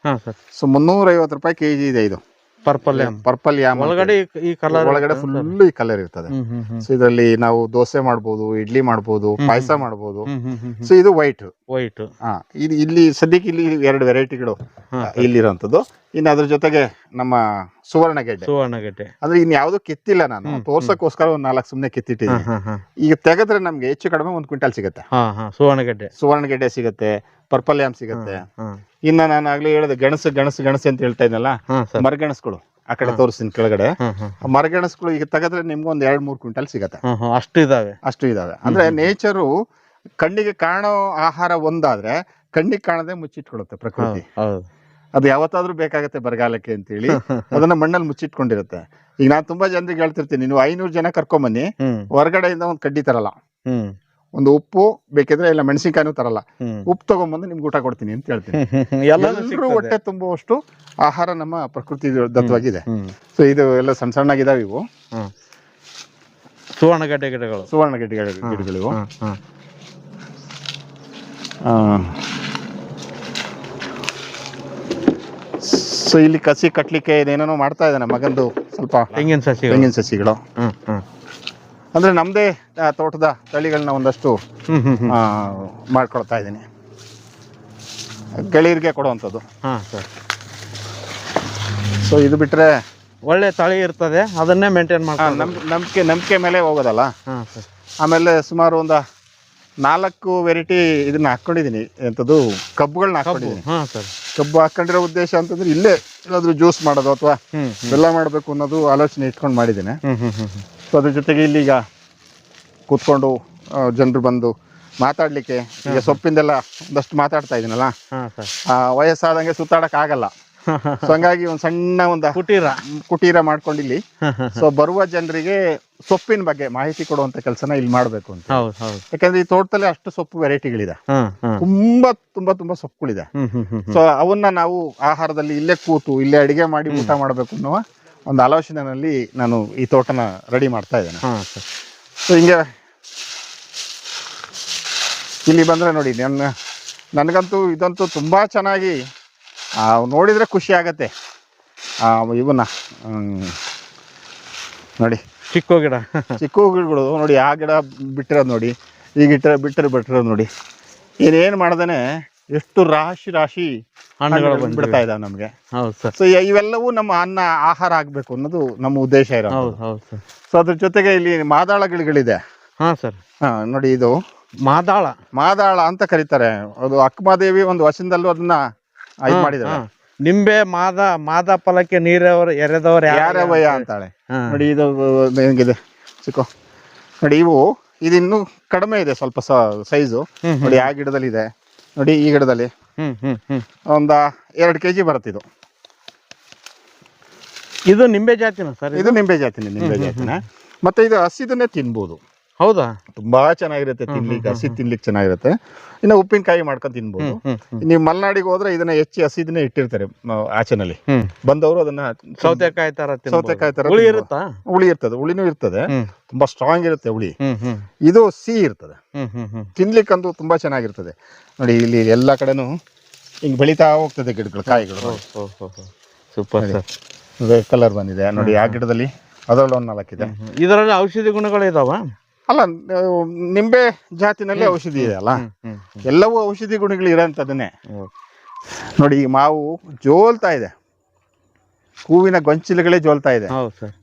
ಹಾಂ ಸರ್. ಸೊ 350 ರೂಪಾಯಿ kg ಇದೆ ಇದು ಪರ್ಪಲ್ ಯಾಮ್. ಪರ್ಪಲ್ ಯಾಮ್ ಒಳಗಡೆ ಈ ಕಲರ್, ಒಳಗಡೆ ಫುಲ್ ಈ ಕಲರ್ ಇರ್ತದೆ. ಸೊ ಇದರಲ್ಲಿ ನಾವು ದೋಸೆ ಮಾಡ್ಬೋದು, ಇಡ್ಲಿ ಮಾಡ್ಬೋದು, ಪಾಯಸ ಮಾಡ್ಬೋದು. ಸೊ ಇದು ವೈಟ್. ಇದು ಇಲ್ಲಿ ಸದ್ಯಕ್ಕೆ ಇಲ್ಲಿ 2 ವೆರೈಟಿಗಳು ಇಲ್ಲಿರೋಂಥದ್ದು. ಇನ್ನು ಅದ್ರ ಜೊತೆಗೆ ನಮ್ಮ ಸುವರ್ಣಗೆಡ್ಡೆ ಅಂದ್ರೆ ಇನ್ ಯಾವ್ದು ಕೆತ್ತಿಲ್ಲ, ನಾನು ತೋರ್ಸಕ್ಕೋಸ್ಕರ ಒಂದ್ 4 ಸುಮ್ನೆ ಕೆತ್ತಿಟ್ಟಿದ್ದೀನಿ. ಈಗ ತೆಗೆದ್ರೆ ನಮ್ಗೆ ಹೆಚ್ಚು ಕಡಿಮೆ 1 ಕ್ವಿಂಟಲ್ ಸಿಗುತ್ತೆ. ಸುವರ್ಣಗೆಡ್ಡೆ ಸಿಗುತ್ತೆ, ಪರ್ಪಲ್ ಯಾಮ್ ಸಿಗುತ್ತೆ. ಇನ್ನ ನಾನು ಆಗ್ಲೇ ಹೇಳಿದೆ ಗಣಸು ಅಂತ ಹೇಳ್ತಾ ಇದ್ನಲ್ಲ, ಮರಗೆಣಸುಗಳು ಆ ಕಡೆ ತೋರಿಸ್ತೀನಿ ಕೆಳಗಡೆ. ಮರಗೆಣಸುಗಳು ಈಗ ತೆಗೆದ್ರೆ ನಿಮ್ಗೆ ಒಂದ್ 2-3 ಕ್ವಿಂಟಲ್ ಸಿಗತ್ತೆ. ಅಷ್ಟು ಇದಾವೆ. ಅಂದ್ರೆ ನೇಚರು ಕಣ್ಣಿಗೆ ಕಾಣೋ ಆಹಾರ ಒಂದಾದ್ರೆ ಕಣ್ಣಿಗೆ ಕಾಣದೆ ಮುಚ್ಚಿಟ್ಕೊಳುತ್ತೆ ಪ್ರಕೃತಿ. ಅದು ಯಾವತ್ತಾದ್ರೂ ಬೇಕಾಗತ್ತೆ ಬರಗಾಲಕ್ಕೆ ಅಂತೇಳಿ ಅದನ್ನ ಮಣ್ಣಲ್ಲಿ ಮುಚ್ಚಿಟ್ಕೊಂಡಿರುತ್ತೆ. ಈಗ ನಾನು ತುಂಬಾ ಜನರಿಗೆ ಹೇಳ್ತಿರ್ತೀನಿ, ನೀವು 500 ಜನ ಕರ್ಕೊಂಬನ್ನಿ, ಹೊರಗಡೆಯಿಂದ ಒಂದು ಕಡ್ಡಿ ತರಲ್ಲ, ಒಂದು ಉಪ್ಪು ಬೇಕಿದ್ರೆ ಇಲ್ಲ ಮೆಣಸಿನ್ಕಾಯಿನೂ ತರಲ್ಲ, ಉಪ್ಪು ತಗೊಂಡ್ಬಂದು ನಿಮ್ಗೆ ಊಟ ಕೊಡ್ತೀನಿ ಅಂತ ಹೇಳ್ತೀನಿ. ಎಲ್ಲರೂ ಹೊಟ್ಟೆ ತುಂಬುವಷ್ಟು ಆಹಾರ ನಮ್ಮ ಪ್ರಕೃತಿ ದತ್ತವಾಗಿದೆ. ಸೊ ಇದು ಎಲ್ಲ ಸಣ್ಣಗಿದಾವೆ ಇವು ಸುವರ್ಣಗೆಡ್ಡೆ ಗಿಡಗಳು ಇವು. ಸೊ ಇಲ್ಲಿ ಕಸಿ ಕಟ್ಲಿಕ್ಕೆ ಏನೇನೋ ಮಾಡ್ತಾ ಇದ್ದಾನೆ ಮಗಂದು, ಸ್ವಲ್ಪ ತೆಂಗಿನ ಸಸಿಗಳು. ಅಂದ್ರೆ ನಮ್ದೇ ತೋಟದ ತಳಿಗಳನ್ನ ಒಂದಷ್ಟು ಮಾಡ್ಕೊಳ್ತಾ ಇದ್ದೀನಿ, ಗೆಳೆಯರಿಗೆ ಕೊಡುವಂಥದ್ದು. ಸೊ ಇದು ಬಿಟ್ರೆ ಒಳ್ಳೆ ತಳಿ ಇರ್ತದೆ, ಅದನ್ನೇ ಮೇಂಟೈನ್ ನಂಬಿಕೆ ಮೇಲೆ ಹೋಗೋದಲ್ಲ. ಆಮೇಲೆ ಸುಮಾರು ಒಂದು 4 ವೆರೈಟಿ ಇದನ್ನ ಹಾಕೊಂಡಿದೀನಿ, ಎಂಥದ್ದು ಕಬ್ಬುಗಳನ್ನ ಹಾಕೊಂಡಿದೀನಿ. ಕಬ್ಬು ಹಾಕೊಂಡಿರೋ ಉದ್ದೇಶ ಅಂತಂದ್ರೆ ಇಲ್ಲೇ ಏನಾದ್ರು ಜ್ಯೂಸ್ ಮಾಡೋದು ಅಥವಾ ಬೆಲ್ಲ ಮಾಡಬೇಕು ಅನ್ನೋದು ಆಲೋಚನೆ ಇಟ್ಕೊಂಡು ಮಾಡಿದ್ದೇನೆ. ಸೊ ಅದ್ರ ಜೊತೆಗೆ ಇಲ್ಲಿ ಈಗ ಕೂತ್ಕೊಂಡು ಜನರು ಬಂದು ಮಾತಾಡ್ಲಿಕ್ಕೆ, ಈಗ ಸೊಪ್ಪಿಂದೆಲ್ಲ ಒಂದಷ್ಟು ಮಾತಾಡ್ತಾ ಇದೀನಲ್ಲ, ವಯಸ್ಸಾದಂಗೆ ಸುತ್ತಾಡಕ್ ಆಗಲ್ಲ. ಸೊ ಹಂಗಾಗಿ ಒಂದು ಸಣ್ಣ ಒಂದು ಕುಟೀರ ಮಾಡ್ಕೊಂಡು ಇಲ್ಲಿ ಸೊ ಬರುವ ಜನರಿಗೆ ಸೊಪ್ಪಿನ ಬಗ್ಗೆ ಮಾಹಿತಿ ಕೊಡುವಂತ ಕೆಲಸನ ಇಲ್ಲಿ ಮಾಡ್ಬೇಕು ಅಂತ. ಯಾಕಂದ್ರೆ ಈ ತೋಟದಲ್ಲಿ ಅಷ್ಟು ಸೊಪ್ಪು ವೆರೈಟಿಗಳಿದೆ, ತುಂಬಾ ಸೊಪ್ಪುಗಳಿದೆ. ಸೊ ಅವನ್ನ ನಾವು ಆಹಾರದಲ್ಲಿ ಇಲ್ಲೇ ಕೂತು ಇಲ್ಲೇ ಅಡಿಗೆ ಮಾಡಿ ಊಟ ಮಾಡ್ಬೇಕು ಅನ್ನೋ ಒಂದು ಆಲೋಚನೆಯಲ್ಲಿ ನಾನು ಈ ತೋಟನ ರೆಡಿ ಮಾಡ್ತಾ ಇದ್ದೇನೆ. ಸೊ ಹಿಂಗೆ ಇಲ್ಲಿ ಬಂದ್ರೆ ನೋಡಿ, ನನಗಂತೂ ಇದಂತೂ ತುಂಬಾ ಚೆನ್ನಾಗಿ ನೋಡಿದ್ರೆ ಖುಷಿ ಆಗತ್ತೆ. ಇವನ್ನ ನೋಡಿ, ಚಿಕ್ಕ ಗಿಡಗಳು ನೋಡಿ, ಆ ಗಿಡ ಬಿಟ್ಟಿರೋದು ನೋಡಿ, ಈ ಬಿಟ್ಟಿರೋದು ನೋಡಿ, ಏನೇನು ಮಾಡ್ದೇನೆ ಎಷ್ಟು ರಾಶಿ ಹಣ್ಣುಗಳು ಬಿಡ್ತಾ ಇದಾವೆ ನಮ್ಗೆ. ಸೊ ಇವೆಲ್ಲವೂ ನಮ್ಮ ಆಹಾರ ಆಗ್ಬೇಕು ಅನ್ನೋದು ನಮ್ಮ ಉದ್ದೇಶ ಇರೋದು. ಸೊ ಅದ್ರ ಜೊತೆಗೆ ಇಲ್ಲಿ ಮಾದಾಳ ಗಿಡಗಳಿದೆ. ನೋಡಿ, ಇದು ಮಾದಾಳ ಅಂತ ಕರೀತಾರೆ. ಅದು ಅಕ್ಕಮಹಾದೇವಿ ಒಂದು ವಚನದಲ್ಲೂ ಅದನ್ನ ಇದು ಮಾಡಿದ್ದಾರೆ. ನಿಂಬೆ ಮಾದ ಫಲಕ್ಕೆ ನೀರವರು ಎರೆದವರು ಯಾರವಯ್ಯ ಅಂತಾಳೆ. ನೋಡಿ ಇದು ಹೆಂಗಿದೆ ಚಿಕ್ಕ ನೋಡಿ, ಇದು ಇನ್ನೂ ಕಡಿಮೆ ಇದೆ ಸ್ವಲ್ಪ ಸೈಜು. ನೋಡಿ ಆ ಗಿಡದಲ್ಲಿ ಇದೆ, ನೋಡಿ ಈ ಗಿಡದಲ್ಲಿ ಒಂದ 2 kg ಬರುತ್ತೆ. ಇದು ನಿಂಬೆ ಜಾತಿನ ಸರ್? ಇದು ನಿಂಬೆ ಜಾತಿನ. ಮತ್ತೆ ಇದು ಹಸಿದನ್ನೇ ತಿನ್ಬೋದು. ಹೌದಾ? ತುಂಬಾ ಚೆನ್ನಾಗಿರುತ್ತೆ ತಿನ್ಲಿಕ್ಕೆ, ಹಸಿ ತಿನ್ಲಿಕ್ಕೆ ಚೆನ್ನಾಗಿರುತ್ತೆ. ಇನ್ನು ಉಪ್ಪಿನಕಾಯಿ ಮಾಡ್ಕೊಂಡು ತಿನ್ಬೋದು. ನೀವು ಮಲೆನಾಡಿಗೆ ಹೋದ್ರೆ ಇದನ್ನ ಹಸಿದನ್ನೇ ಇಟ್ಟಿರ್ತಾರೆ ಆಚೆನಲ್ಲಿ ಬಂದವರು. ಅದನ್ನ ಸೌತೆಕಾಯಿ ತರ ಹುಳಿ ಇರ್ತದೆ, ಹುಳಿನೂ ಇರ್ತದೆ, ತುಂಬಾ ಸ್ಟ್ರಾಂಗ್ ಇರುತ್ತೆ ಹುಳಿ. ಇದು ಸಿಹಿ ಇರ್ತದೆ, ತಿನ್ಲಿಕ್ಕಂತೂ ತುಂಬಾ ಚೆನ್ನಾಗಿರ್ತದೆ. ನೋಡಿ ಇಲ್ಲಿ ಎಲ್ಲಾ ಕಡೆನೂ ಹಿಂಗ್ ಬೆಳಿತಾ ಹೋಗ್ತದೆ ಗಿಡಗಳು, ಕಾಯಿಗಳು. ಸೂಪರ್. ರೆಡ್ ಕಲರ್ ಬಂದಿದೆ ನೋಡಿ ಆ ಗಿಡದಲ್ಲಿ, ಅದರಲ್ಲೂ 4 ಇದೆ. ಇದರಲ್ಲಿ ಔಷಧಿ ಗುಣಗಳು ಇದಾವ? ಅಲ್ಲ, ನಿಂಬೆ ಜಾತಿನಲ್ಲಿ ಔಷಧಿ ಇದೆ ಅಲ್ಲ, ಎಲ್ಲವೂ ಔಷಧಿ ಗುಣಗಳು ಇರೋಂಥದ್ದನ್ನೇ. ನೋಡಿ ಈ ಮಾವು ಜೋಲ್ತಾ ಇದೆ, ಹೂವಿನ ಗೊಂಚಲುಗಳೇ ಜೋಲ್ತಾ ಇದೆ.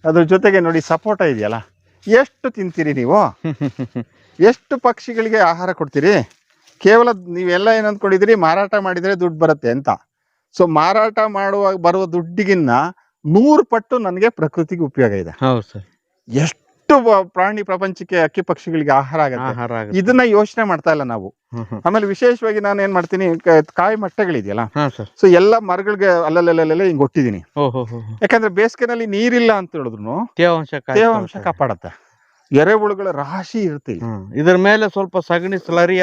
ಅದ್ರ ಜೊತೆಗೆ ನೋಡಿ ಸಪೋಟ ಇದೆಯಲ್ಲ, ಎಷ್ಟು ತಿಂತೀರಿ ನೀವು? ಎಷ್ಟು ಪಕ್ಷಿಗಳಿಗೆ ಆಹಾರ ಕೊಡ್ತೀರಿ? ಕೇವಲ ನೀವೆಲ್ಲ ಏನ್ ಅಂದ್ಕೊಂಡಿದ್ದೀರಿ, ಮಾರಾಟ ಮಾಡಿದ್ರೆ ದುಡ್ಡು ಬರುತ್ತೆ ಅಂತ. ಸೊ ಮಾರಾಟ ಬರುವ ದುಡ್ಡಿಗಿನ್ನ 100 ಪಟ್ಟು ನನಗೆ ಪ್ರಕೃತಿಗೆ ಉಪಯೋಗ ಇದೆ. ಎಷ್ಟು ಎಷ್ಟು ಪ್ರಾಣಿ ಪ್ರಪಂಚಕ್ಕೆ ಅಕ್ಕಿ ಪಕ್ಷಿಗಳಿಗೆ ಆಹಾರ ಆಗುತ್ತೆ, ಇದನ್ನ ಯೋಚನೆ ಮಾಡ್ತಾ ಇಲ್ಲ ನಾವು. ಆಮೇಲೆ ವಿಶೇಷವಾಗಿ ನಾನು ಏನ್ ಮಾಡ್ತೀನಿ, ಕಾಯಿ ಮಟ್ಟಗಳಿದೆಯಲ್ಲ, ಸೊ ಎಲ್ಲಾ ಮರಗಳಿಗೆ ಅಲ್ಲಲ್ಲೆಲ್ಲ ಹಿಂಗ್ ಒಟ್ಟಿದೀನಿ. ಯಾಕಂದ್ರೆ ಬೇಸಿಗೆನಲ್ಲಿ ನೀರಿಲ್ಲ ಅಂತ ಹೇಳಿದ್ರು ತೇವಾಂಶ ಕಾಪಾಡತ್ತೆ. ಎರೆಹುಳುಗಳ ರಾಶಿ ಇರುತ್ತೆ. ಇದ್ರ ಮೇಲೆ ಸ್ವಲ್ಪ ಸಗಣಿ ಸ್ಲರಿ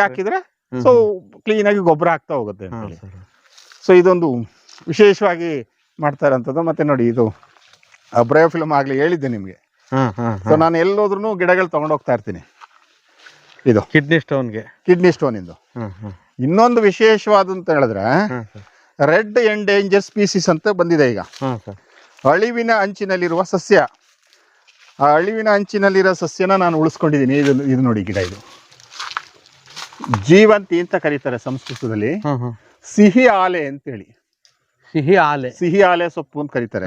ಹಾಕಿದ್ರೆ ಸೊ ಕ್ಲೀನ್ ಆಗಿ ಗೊಬ್ಬರ ಆಗ್ತಾ ಹೋಗುತ್ತೆ ಅಂತ ಹೇಳಿ. ಸೊ ಇದೊಂದು ವಿಶೇಷವಾಗಿ ಮಾಡ್ತಾ ಇರೋಂಥದ್ದು. ಮತ್ತೆ ನೋಡಿ, ಇದು ಬ್ರಯೋಫಿಲಮ್ ಆಗ್ಲಿ ಹೇಳಿದ್ದೆ ನಿಮ್ಗೆ. ಸೊ ನಾನು ಎಲ್ಲೋದ್ರೂ ಗಿಡಗಳು ತಗೊಂಡೋಗ್ತಾ ಇರ್ತೀನಿ. ಇದು ಕಿಡ್ನಿ ಸ್ಟೋನ್ ಇಂದು. ಇನ್ನೊಂದು ವಿಶೇಷವಾದಂತ ಹೇಳಿದ್ರೆ ರೆಡ್ ಎಂಡೇಂಜರ್ ಸ್ಪೀಸೀಸ್ ಅಂತ ಬಂದಿದೆ ಈಗ. ಅಳಿವಿನ ಅಂಚಿನಲ್ಲಿರುವ ಸಸ್ಯ. ಆ ಅಳಿವಿನ ಅಂಚಿನಲ್ಲಿರೋ ಸಸ್ಯನ ನಾನು ಉಳಿಸ್ಕೊಂಡಿದ್ದೀನಿ. ಇದು ನೋಡಿ ಗಿಡ, ಇದು ಜೀವಂತಿ ಅಂತ ಕರೀತಾರೆ ಸಂಸ್ಕೃತದಲ್ಲಿ. ಸಿಹಿ ಆಲೆ ಅಂತೇಳಿ, ಸಿಹಿ ಆಲೆ ಸೊಪ್ಪು ಅಂತ ಕರೀತಾರೆ.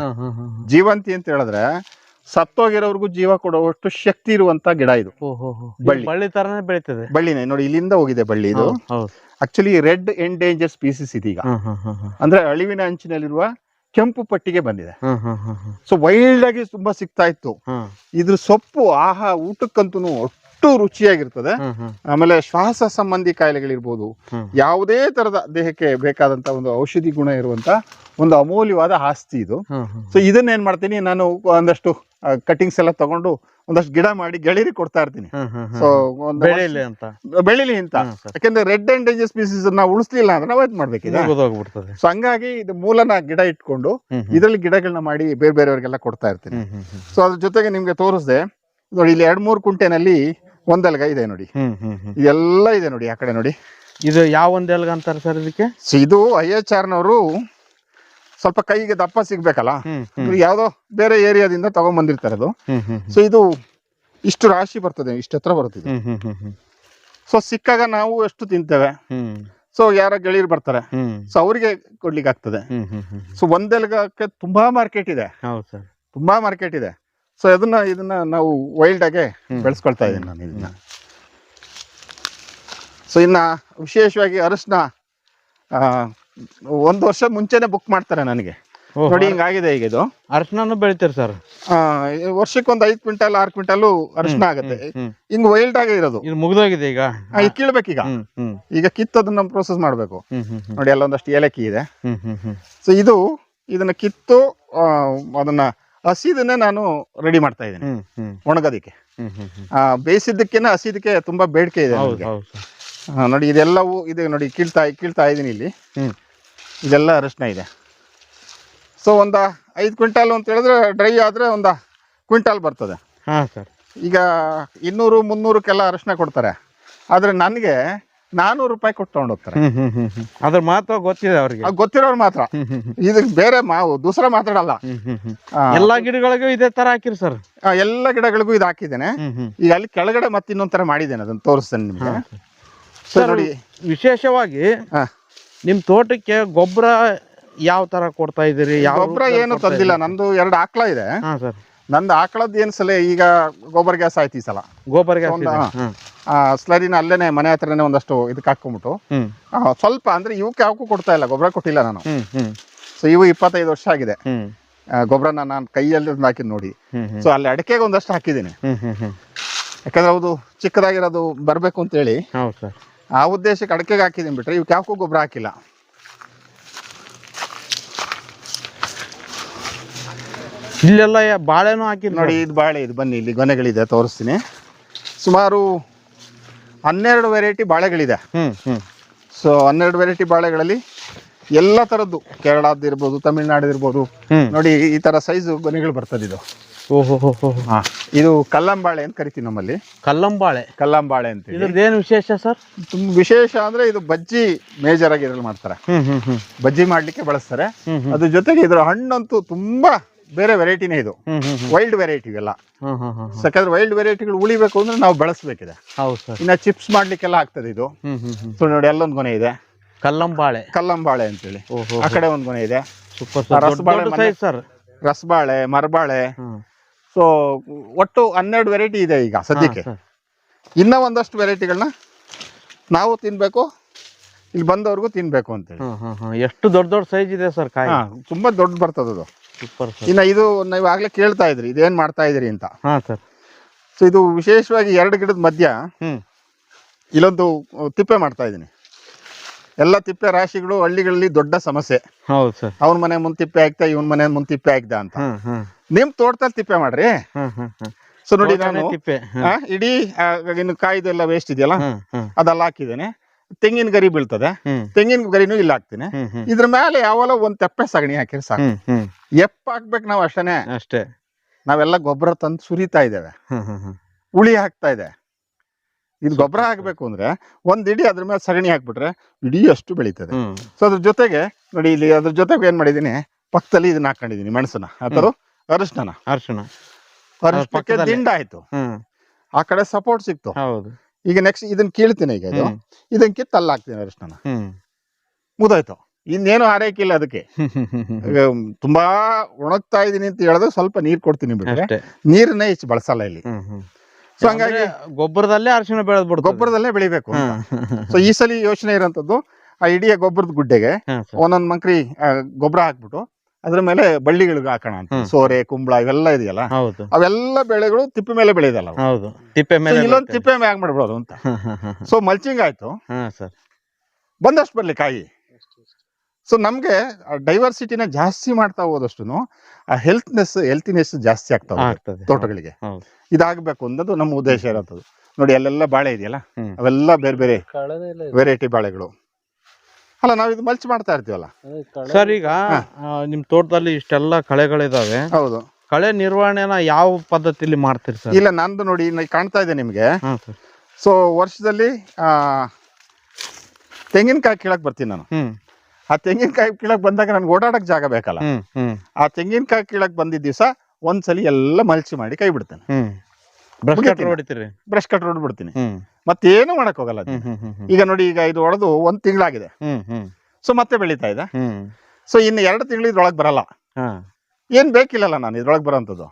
ಜೀವಂತಿ ಅಂತ ಹೇಳಿದ್ರೆ ಸತ್ತೋಗಿರೋರ್ಗು ಜೀವ ಕೊಡುವಷ್ಟು ಶಕ್ತಿ ಇರುವಂತ ಗಿಡ ಇದು. ಬಳ್ಳಿ ತರನೇ ಬೆಳೀತದೆ. ಬಳ್ಳಿನೇ ನೋಡಿ, ಇಲ್ಲಿಂದ ಹೋಗಿದೆ ಬಳ್ಳಿ. ಇದು ಆಕ್ಚುಲಿ ರೆಡ್ ಎಂಡೇಂಜರ್ ಸ್ಪೀಸೀಸ್ ಇದೀಗ, ಅಂದ್ರೆ ಅಳಿವಿನ ಅಂಚಿನಲ್ಲಿರುವ ಕೆಂಪು ಪಟ್ಟಿಗೆ ಬಂದಿದೆ. ಸೊ ವೈಲ್ಡ್ ಆಗಿ ತುಂಬಾ ಸಿಗ್ತಾ ಇತ್ತು. ಇದ್ರ ಸೊಪ್ಪು ಊಟಕ್ಕಂತೂ ಅಷ್ಟು ರುಚಿಯಾಗಿರ್ತದೆ. ಆಮೇಲೆ ಶ್ವಾಸ ಸಂಬಂಧಿ ಕಾಯಿಲೆಗಳಿರ್ಬೋದು, ಯಾವುದೇ ತರದ ದೇಹಕ್ಕೆ ಬೇಕಾದಂತ ಒಂದು ಔಷಧಿ ಗುಣ ಇರುವಂತ ಒಂದು ಅಮೂಲ್ಯವಾದ ಆಸ್ತಿ ಇದು. ಸೊ ಇದನ್ನ ಏನ್ ಮಾಡ್ತೀನಿ ನಾನು, ಒಂದಷ್ಟು ಕಟಿಂಗ್ಸ್ ಎಲ್ಲ ತಗೊಂಡು ಒಂದಷ್ಟು ಗಿಡ ಮಾಡಿ ಗೆಳೆಯರಿ ಕೊಡ್ತಾ ಇರ್ತೀನಿ. ಸೊ ಬೆಳಿಲಿ ಅಂತ. ಯಾಕಂದ್ರೆ ರೆಡ್ ಅಂಡ್ ಡೇಂಜರ್ ಸ್ಪೀಸೀಸ್ ನಾವು ಉಳಿಸ್ಲಿಲ್ಲ ಅಂದ್ರೆ ನಾವು ಏನ್ ಮಾಡ್ಬೇಕಿದೆ. ಸೊ ಹಂಗಾಗಿ ಇದು ಮೂಲನ ಗಿಡ ಇಟ್ಕೊಂಡು ಇದ್ರಲ್ಲಿ ಗಿಡಗಳನ್ನ ಮಾಡಿ ಬೇರೆ ಬೇರೆಯವ್ರಿಗೆಲ್ಲ ಕೊಡ್ತಾ ಇರ್ತೀನಿ. ಸೊ ಅದ್ರ ಜೊತೆಗೆ ನಿಮ್ಗೆ ತೋರಿಸ್ದೆ ನೋಡಿ, ಇಲ್ಲಿ 2-3 ಕುಂಟೆನಲ್ಲಿ ಒಂದೆಲ್ಗ ಇದೆ ನೋಡಿ. ಇದೆಲ್ಲ ಇದೆ ನೋಡಿ, ಆ ಕಡೆ ನೋಡಿ. ಇದು ಯಾವ ಒಂದೆಲ್ಗ ಅಂತಾರೆ ಸರ್ ಇದಕ್ಕೆ? ಇದು IHR ನವರು ಸ್ವಲ್ಪ ಕೈಗೆ ದಪ್ಪ ಸಿಗ್ಬೇಕಲ್ಲ, ಯಾವ್ದೋ ಬೇರೆ ಏರಿಯಾದಿಂದ ತಗೊಂಡ್ ಬಂದಿರ್ತಾರೆ ಅದು. ಸೊ ಇದು ಇಷ್ಟು ರಾಶಿ ಬರ್ತದೆ, ಇಷ್ಟು ಹತ್ರ ಬರ್ತದೆ. ಸೊ ಸಿಕ್ಕಾಗ ನಾವು ಎಷ್ಟು ತಿಂತೇವೆ. ಸೊ ಯಾರ ಗೆಳೆಯರು ಬರ್ತಾರೆ, ಸೊ ಅವರಿಗೆ ಕೊಡ್ಲಿಕ್ಕೆ ಆಗ್ತದೆ. ಸೊ ಒಂದೆಲ್ಗಕ್ಕೆ ತುಂಬಾ ಮಾರ್ಕೆಟ್ ಇದೆ, ತುಂಬಾ ಮಾರ್ಕೆಟ್ ಇದೆ. ಸೊ ಇದನ್ನ ನಾವು ವೈಲ್ಡ್ ಆಗಿ ಬೆಳೆಸ್ಕೊಳ್ತಾ ಇದ್ದೀನಿ ನಾನು ಇದನ್ನ. ಸೊ ಇನ್ನ ವಿಶೇಷವಾಗಿ ಅರಶಿನ 1 ವರ್ಷ ಮುಂಚೆನೆ ಬುಕ್ ಮಾಡ್ತಾರೆ ನನಗೆ. ನೋಡಿ ಹಿಂಗಾಗಿದೆ ಈಗ. ಇದು ಅರಶಿನ ಬೆಳಿತೀರಿ ಸರ್? ವರ್ಷಕ್ಕೆ ಒಂದು 5 ಕ್ವಿಂಟಲ್ 6 ಕ್ವಿಂಟಲ್ ಅರಶಿನ ಆಗುತ್ತೆ. ಹಿಂಗ್ ವೈಲ್ಡ್ ಆಗಿ ಇರೋದು. ಇದು ಮುಗ್ದೋಗಿದೆ ಈಗ, ಕೀಳ್ಬೇಕೀಗ. ಈಗ ಕಿತ್ತದನ್ನ ಪ್ರೋಸೆಸ್ ಮಾಡ್ಬೇಕು. ನೋಡಿ ಅಲ್ಲೊಂದಷ್ಟು ಏಲಕ್ಕಿ ಇದೆ. ಸೊ ಇದನ್ನ ಕಿತ್ತು ಅದನ್ನ ಹಸಿದನ್ನೇ ನಾನು ರೆಡಿ ಮಾಡ್ತಾ ಇದ್ದೀನಿ ಒಣಗೋದಿಕ್ಕೆ. ಬೇಯಿಸಿದ್ದಕ್ಕಿಂತ ಹಸಿದಕ್ಕೆ ತುಂಬಾ ಬೇಡಿಕೆ ಇದೆ. ನೋಡಿ ಇದೆಲ್ಲವೂ ಇದೆ ನೋಡಿ, ಕೀಳ್ತಾ ಇದ್ದೀನಿ ಇಲ್ಲಿ. ಇದೆಲ್ಲ ಅರಶಿನ ಇದೆ. ಸೊ 5 ಕ್ವಿಂಟಾಲ್ ಅಂತ ಹೇಳಿದ್ರೆ ಡ್ರೈ ಆದ್ರೆ 1 ಕ್ವಿಂಟಾಲ್ ಬರ್ತದೆ. ಈಗ 200-300ಕ್ಕೆಲ್ಲ ಅರಶಿನ ಕೊಡ್ತಾರೆ, ಆದ್ರೆ ನನಗೆ 400 ರೂಪಾಯಿ ಕೊಟ್ಟು ತಗೊಂಡೋಗ್ತಾರೆ. ಅದ್ರ ಮಾತ್ರ ಗೊತ್ತಿದೆ ಅವ್ರಿಗೆ, ಗೊತ್ತಿರೋರು ಮಾತ್ರ. ಇದಕ್ಕೆ ಬೇರೆ ದೂಸರ ಮಾತಾಡಲ್ಲ. ಎಲ್ಲಾ ಗಿಡಗಳಿಗೂ ಇದೇ ತರ ಹಾಕಿರಿ ಸರ್? ಎಲ್ಲ ಗಿಡಗಳಿಗೂ ಇದು ಹಾಕಿದ್ದೇನೆ. ಈಗ ಅಲ್ಲಿ ಕೆಳಗಡೆ ಮತ್ತೆ ಇನ್ನೊಂದ್ ತರ ಮಾಡಿದ್ದೇನೆ, ಅದನ್ನ ತೋರಿಸ್ತೇನೆ ನಿಮ್ಗೆ. ನೋಡಿ, ವಿಶೇಷವಾಗಿ ನಿಮ್ ತೋಟಕ್ಕೆ ಗೊಬ್ಬರ ಯಾವ ತರ ಕೊಡ್ತಾ ಇದೀರಿ? ಗೊಬ್ಬರ ಏನು ತಂದಿಲ್ಲ, ನಂದು 2 ಆಕಳ ಇದೆ. ನಂದು ಆಕಳದ್ದು ಏನ್ಸಲ ಈಗ ಗೋಬರ್ ಗ್ಯಾಸ್ ಆಯ್ತು. ಈ ಸಲ ಗೋಬರ್ ಗ್ಯಾಸ್ ಸ್ಲರಿನ ಅಲ್ಲೇನೆ ಮನೆ ಹತ್ರನೇ ಒಂದಷ್ಟು ಇದಕ್ಕೆ ಹಾಕೊಂಡ್ಬಿಟ್ಟು ಸ್ವಲ್ಪ, ಅಂದ್ರೆ ಇವಕ್ಕೆ ಯಾವಕ್ಕೂ ಕೊಡ್ತಾ ಇಲ್ಲ, ಗೊಬ್ಬರ ಕೊಟ್ಟಿಲ್ಲ ನಾನು. ಸೊ ಇವು 25 ವರ್ಷ ಆಗಿದೆ. ಗೊಬ್ಬರನ ನಾನು ಕೈಯಲ್ಲಿ ಹಾಕಿದ್ ನೋಡಿ. ಸೊ ಅಲ್ಲಿ ಅಡಿಕೆಗೆ ಒಂದಷ್ಟು ಹಾಕಿದ್ದೀನಿ, ಯಾಕಂದ್ರೆ ಹೌದು ಚಿಕ್ಕದಾಗಿರೋದು ಬರ್ಬೇಕು ಅಂತ ಹೇಳಿ ಆ ಉದ್ದೇಶಕ್ಕೆ ಅಡಿಕೆಗೆ ಹಾಕಿದ್ದೀನಿ. ಬಿಟ್ರೆ ಇವಕ್ಕೆ ಯಾವಕ್ಕೂ ಗೊಬ್ಬರ ಹಾಕಿಲ್ಲ. ಇಲ್ಲೆಲ್ಲ ಬಾಳೆನೂ ಹಾಕಿ ನೋಡಿ. ಇದು ಬಾಳೆ, ಇದು ಬನ್ನಿ ಇಲ್ಲಿ ಗೊನೆಗಳಿದೆ, ತೋರಿಸ್ತೀನಿ. ಸುಮಾರು 12 ವೆರೈಟಿ ಬಾಳೆಗಳಿದೆ. ಸೊ 12 ವೆರೈಟಿ ಬಾಳೆಗಳಲ್ಲಿ ಎಲ್ಲ ತರದ್ದು, ಕೇರಳದಿರ್ಬೋದು, ತಮಿಳ್ನಾಡಿರ್ಬೋದು. ನೋಡಿ ಈ ತರ ಸೈಜ್ ಗೊನೆಗಳು ಬರ್ತದೆ. ಇದು ಇದು ಕಲ್ಲಂಬಾಳೆ ಅಂತ ಕರಿತೀವಿ ನಮ್ಮಲ್ಲಿ. ಕಲ್ಲಂಬಾಳೆ ಅಂತ. ಇದ್ರದ್ದೇನು ವಿಶೇಷ ಸರ್? ತುಂಬಾ ವಿಶೇಷ ಅಂದ್ರೆ ಇದು ಬಜ್ಜಿ ಮೇಜರ್ ಆಗಿ ಇದ್ರಲ್ಲಿ ಮಾಡ್ತಾರೆ, ಬಜ್ಜಿ ಮಾಡ್ಲಿಕ್ಕೆ ಬಳಸ್ತಾರೆ. ಅದ್ರ ಜೊತೆಗೆ ಇದ್ರ ಹಣ್ಣಂತೂ ತುಂಬಾ ಬೇರೆ ವೆರೈಟಿನೇ. ಇದು ವೈಲ್ಡ್ ವೆರೈಟಿ ಇವೆಲ್ಲ. ಯಾಕಂದ್ರೆ ವೈಲ್ಡ್ ವೆರೈಟಿಗಳು ಉಳಿಬೇಕು ಅಂದ್ರೆ ನಾವು ಬೆಳೆಸಬೇಕಿದೆ. ಇನ್ನ ಚಿಪ್ಸ್ ಮಾಡ್ಲಿಕ್ಕೆಲ್ಲ ಆಗ್ತದೆ ಇದು. ಸೊ ನೋಡಿ ಅಲ್ಲೊಂದು ಗೊನೆ ಇದೆ, ಕಲ್ಲಂಬಾಳೆ ಅಂತೇಳಿ. ಆ ಕಡೆ ಒಂದು ಗೊನೆ ಇದೆ, ರಸಬಾಳೆ, ಮರಬಾಳೆ. ಸೊ ಒಟ್ಟು 12 ವೆರೈಟಿ ಇದೆ ಈಗ ಸದ್ಯಕ್ಕೆ. ಇನ್ನ ಒಂದಷ್ಟು ವೆರೈಟಿಗಳನ್ನ ನಾವು ತಿನ್ಬೇಕು, ಇಲ್ಲಿ ಬಂದವ್ರಿಗೂ ತಿನ್ಬೇಕು ಅಂತೇಳಿ. ಎಷ್ಟು ದೊಡ್ಡ ಸೈಜ್ ಇದೆ ಸರ್ ಕಾಯಿ? ತುಂಬಾ ದೊಡ್ಡ ಬರ್ತದ ಅದು. ಇನ್ನ ಇದು ನೀವು ಆಗ್ಲೇ ಕೇಳ್ತಾ ಇದ್ರಿ, ಇದೇನ್ ಮಾಡ್ತಾ ಇದ್ರಿ ಅಂತ. ಸೊ ಇದು ವಿಶೇಷವಾಗಿ 2 ಗಿಡದ ಮಧ್ಯ ಇಲ್ಲೊಂದು ತಿಪ್ಪೆ ಮಾಡ್ತಾ ಇದ್ದೀನಿ. ಎಲ್ಲ ತಿಪ್ಪೆ ರಾಶಿಗಳು ಹಳ್ಳಿಗಳಲ್ಲಿ ದೊಡ್ಡ ಸಮಸ್ಯೆ. ಹೌದು ಸರ್. ಅವ್ನ ಮನೆ ಮುಂದೆ ತಿಪ್ಪೆ ಹಾಕ್ತಾ ಇವನ್ ಮನೆ ಮುಂದೆ ತಿಪ್ಪೆ ಹಾಕ್ದ ಅಂತ. ನಿಮ್ ತೋಟದಲ್ಲಿ ತಿಪ್ಪೆ ಮಾಡ್ರಿ. ಸೊ ನೋಡಿ ನಾನು ಇಡೀ ಇನ್ನು ಕಾಯ್ದೆಲ್ಲ ವೇಸ್ಟ್ ಇದೆಯಲ್ಲ ಅದೆಲ್ಲ ಹಾಕಿದ್ದೇನೆ. ತೆಂಗಿನ ಗರಿ ಬೀಳ್ತದೆ, ತೆಂಗಿನ ಗರಿನೂ ಇಲ್ಲ ಹಾಕ್ತೀನಿ. ಇದ್ರ ಮೇಲೆ ಯಾವಲ್ಲ ಒಂದ್ ತೆಪ್ಪೆ ಸಗಣಿ ಹಾಕಿದ್ರೆ ಸಾಕು. ಹಾಕ್ಬೇಕು ನಾವು ಅಷ್ಟೇ. ನಾವೆಲ್ಲ ಗೊಬ್ಬರ ತಂದು ಸುರಿತಾ ಇದ್ದೇವೆ, ಉಳಿ ಹಾಕ್ತಾ ಇದೆ. ಇದು ಗೊಬ್ಬರ ಹಾಕ್ಬೇಕು ಅಂದ್ರೆ ಒಂದ್ ಇಡೀ ಅದ್ರ ಮೇಲೆ ಸಗಣಿ ಹಾಕ್ಬಿಟ್ರೆ ಇಡೀ ಅಷ್ಟು ಬೆಳೀತದೆ. ಸೊ ಅದ್ರ ಜೊತೆಗೆ ನೋಡಿ ಇಲ್ಲಿ ಅದ್ರ ಜೊತೆಗೆ ಏನ್ ಮಾಡಿದೀನಿ, ಪಕ್ಕದಲ್ಲಿ ಇದನ್ನ ಹಾಕೊಂಡಿದೀನಿ, ಮೆಣಸನ್ನ ಅಥವಾ ಅರಿಶಿಣಕ್ಕೆ ದಿಂಡ ಆಯ್ತು. ಆ ಕಡೆ ಸಪೋರ್ಟ್ ಸಿಕ್ತು. ಈಗ ನೆಕ್ಸ್ಟ್ ಇದನ್ನ ಕೀಳ್ತೀನಿ. ಈಗ ಇದನ್ನ ಕಿತ್ತು ಅಲ್ಲಿ ಹಾಕ್ತೀನಿ ಅರಿಶಿಣ. ಮುದಾಯ್ತು. ಇನ್ನೇನು ಆರೈಕಿಲ್ಲ ಅದಕ್ಕೆ. ತುಂಬಾ ಒಣಗ್ತಾ ಇದೀನಿ ಅಂತ ಹೇಳಿದ್ರೆ ಸ್ವಲ್ಪ ನೀರ್ ಕೊಡ್ತೀನಿ ಬಿಟ್ರೆ ನೀರನ್ನೇ ಹೆಚ್ಚು ಬಳಸಲ್ಲ ಇಲ್ಲಿ. ಸೊ ಹಂಗಾಗಿ ಗೊಬ್ಬರದಲ್ಲೇ ಅರಿಶಿಣ ಬೆಳೆದ್ಬಿಡ್ತು, ಗೊಬ್ಬರದಲ್ಲೇ ಬೆಳಿಬೇಕು. ಸೊ ಈ ಸಲ ಯೋಚನೆ ಇರೋಂಥದ್ದು ಆ ಇಡೀ ಗೊಬ್ಬರದ ಗುಡ್ಡೆಗೆ ಒಂದೊಂದ್ ಮಂಕ್ರಿ ಗೊಬ್ಬರ ಹಾಕ್ಬಿಟ್ಟು ಅದ್ರ ಮೇಲೆ ಬಳ್ಳಿಗಳಿಗೆ ಹಾಕೋಣ ಅಂತ. ಸೋರೆ, ಕುಂಬಳ ಇವೆಲ್ಲ ಇದೆಯಲ್ಲ, ಅವೆಲ್ಲ ಬೆಳೆಗಳು ತಿಪ್ಪೆ ಮೇಲೆ ಬೆಳೆದಲ್ಲ, ಇಲ್ಲೊಂದು ತಿಪ್ಪೆ ಮ್ಯಾಗ್ ಮಾಡ್ಬಿಡೋದು ಅಂತ. ಸೊ ಮಲ್ಚಿಂಗ್ ಆಯ್ತು, ಬಂದಷ್ಟು ಬರ್ಲಿ ಕಾಯಿ. ಸೊ ನಮ್ಗೆ ಡೈವರ್ಸಿಟಿನ ಜಾಸ್ತಿ ಮಾಡ್ತಾ ಹೋದಷ್ಟು ಆ ಹೆಲ್ತಿನೆಸ್ ಜಾಸ್ತಿ ಆಗ್ತಾ ಹೋಗ್ತದೆ ತೋಟಗಳಿಗೆ. ಇದಾಗಬೇಕು ಅನ್ನೋದು ನಮ್ಮ ಉದ್ದೇಶ ಇರೋದು. ನೋಡಿ ಅಲ್ಲೆಲ್ಲ ಬಾಳೆ ಇದೆಯಲ್ಲ, ಅವೆಲ್ಲ ಬೇರೆ ಬೇರೆ ವೆರೈಟಿ ಬಾಳೆಗಳು ಅಲ್ಲ. ನಾವ್ ಇದು ಮಲ್ಚ್ ಮಾಡ್ತಾ ಇರ್ತೀವಲ್ಲ ಸರ್. ಈಗ ನಿಮ್ ತೋಟದಲ್ಲಿ ಇಷ್ಟೆಲ್ಲ ಕಳೆಗಳಿದಾವೆ. ಹೌದು. ಕಳೆ ನಿರ್ವಹಣೆನ ಯಾವ ಪದ್ಧತಿಲಿ ಮಾಡ್ತೀರಿ ಸರ್? ಇಲ್ಲ, ನಂದು ನೋಡಿ ಕಾಣ್ತಾ ಇದೆ ನಿಮ್ಗೆ. ಸೊ ವರ್ಷದಲ್ಲಿ ತೆಂಗಿನಕಾಯಿ ಕೀಳಕ್ ಬರ್ತೀನಿ ನಾನು. ಆ ತೆಂಗಿನಕಾಯಿ ಕೀಳಕ್ ಬಂದಾಗ ನನ್ಗೆ ಓಡಾಡಕ್ ಜಾಗ ಬೇಕಲ್ಲ. ಆ ತೆಂಗಿನಕಾಯಿ ಕೀಳಕ್ ಬಂದಿದ್ದ ದಿವಸ ಒಂದ್ಸಲಿ ಎಲ್ಲ ಮಲ್ಚಿ ಮಾಡಿ ಕೈ ಬಿಡ್ತೇನೆ. ಬ್ರಷ್ ಕಟ್ರ್ ಹೊಡ್ಬಿಡ್ತೀನಿ. ಮತ್ತೇನು ಮಾಡಕ್ ಹೋಗಲ್ಲ. ಈಗ ನೋಡಿ, ಈಗ ಇದು ಹೊಡೆದು 1 ತಿಂಗಳಾಗಿದೆ. ಸೊ ಮತ್ತೆ ಬೆಳೀತಾ ಇದೆ. ಸೊ ಇನ್ನು 2 ತಿಂಗಳು ಇದ್ರೊಳಗೆ ಬರಲ್ಲ. ಏನ್ ಬೇಕಿಲ್ಲಲ್ಲ ನಾನು ಇದ್ರೊಳಗೆ ಬರೋಂಥದ್ದು.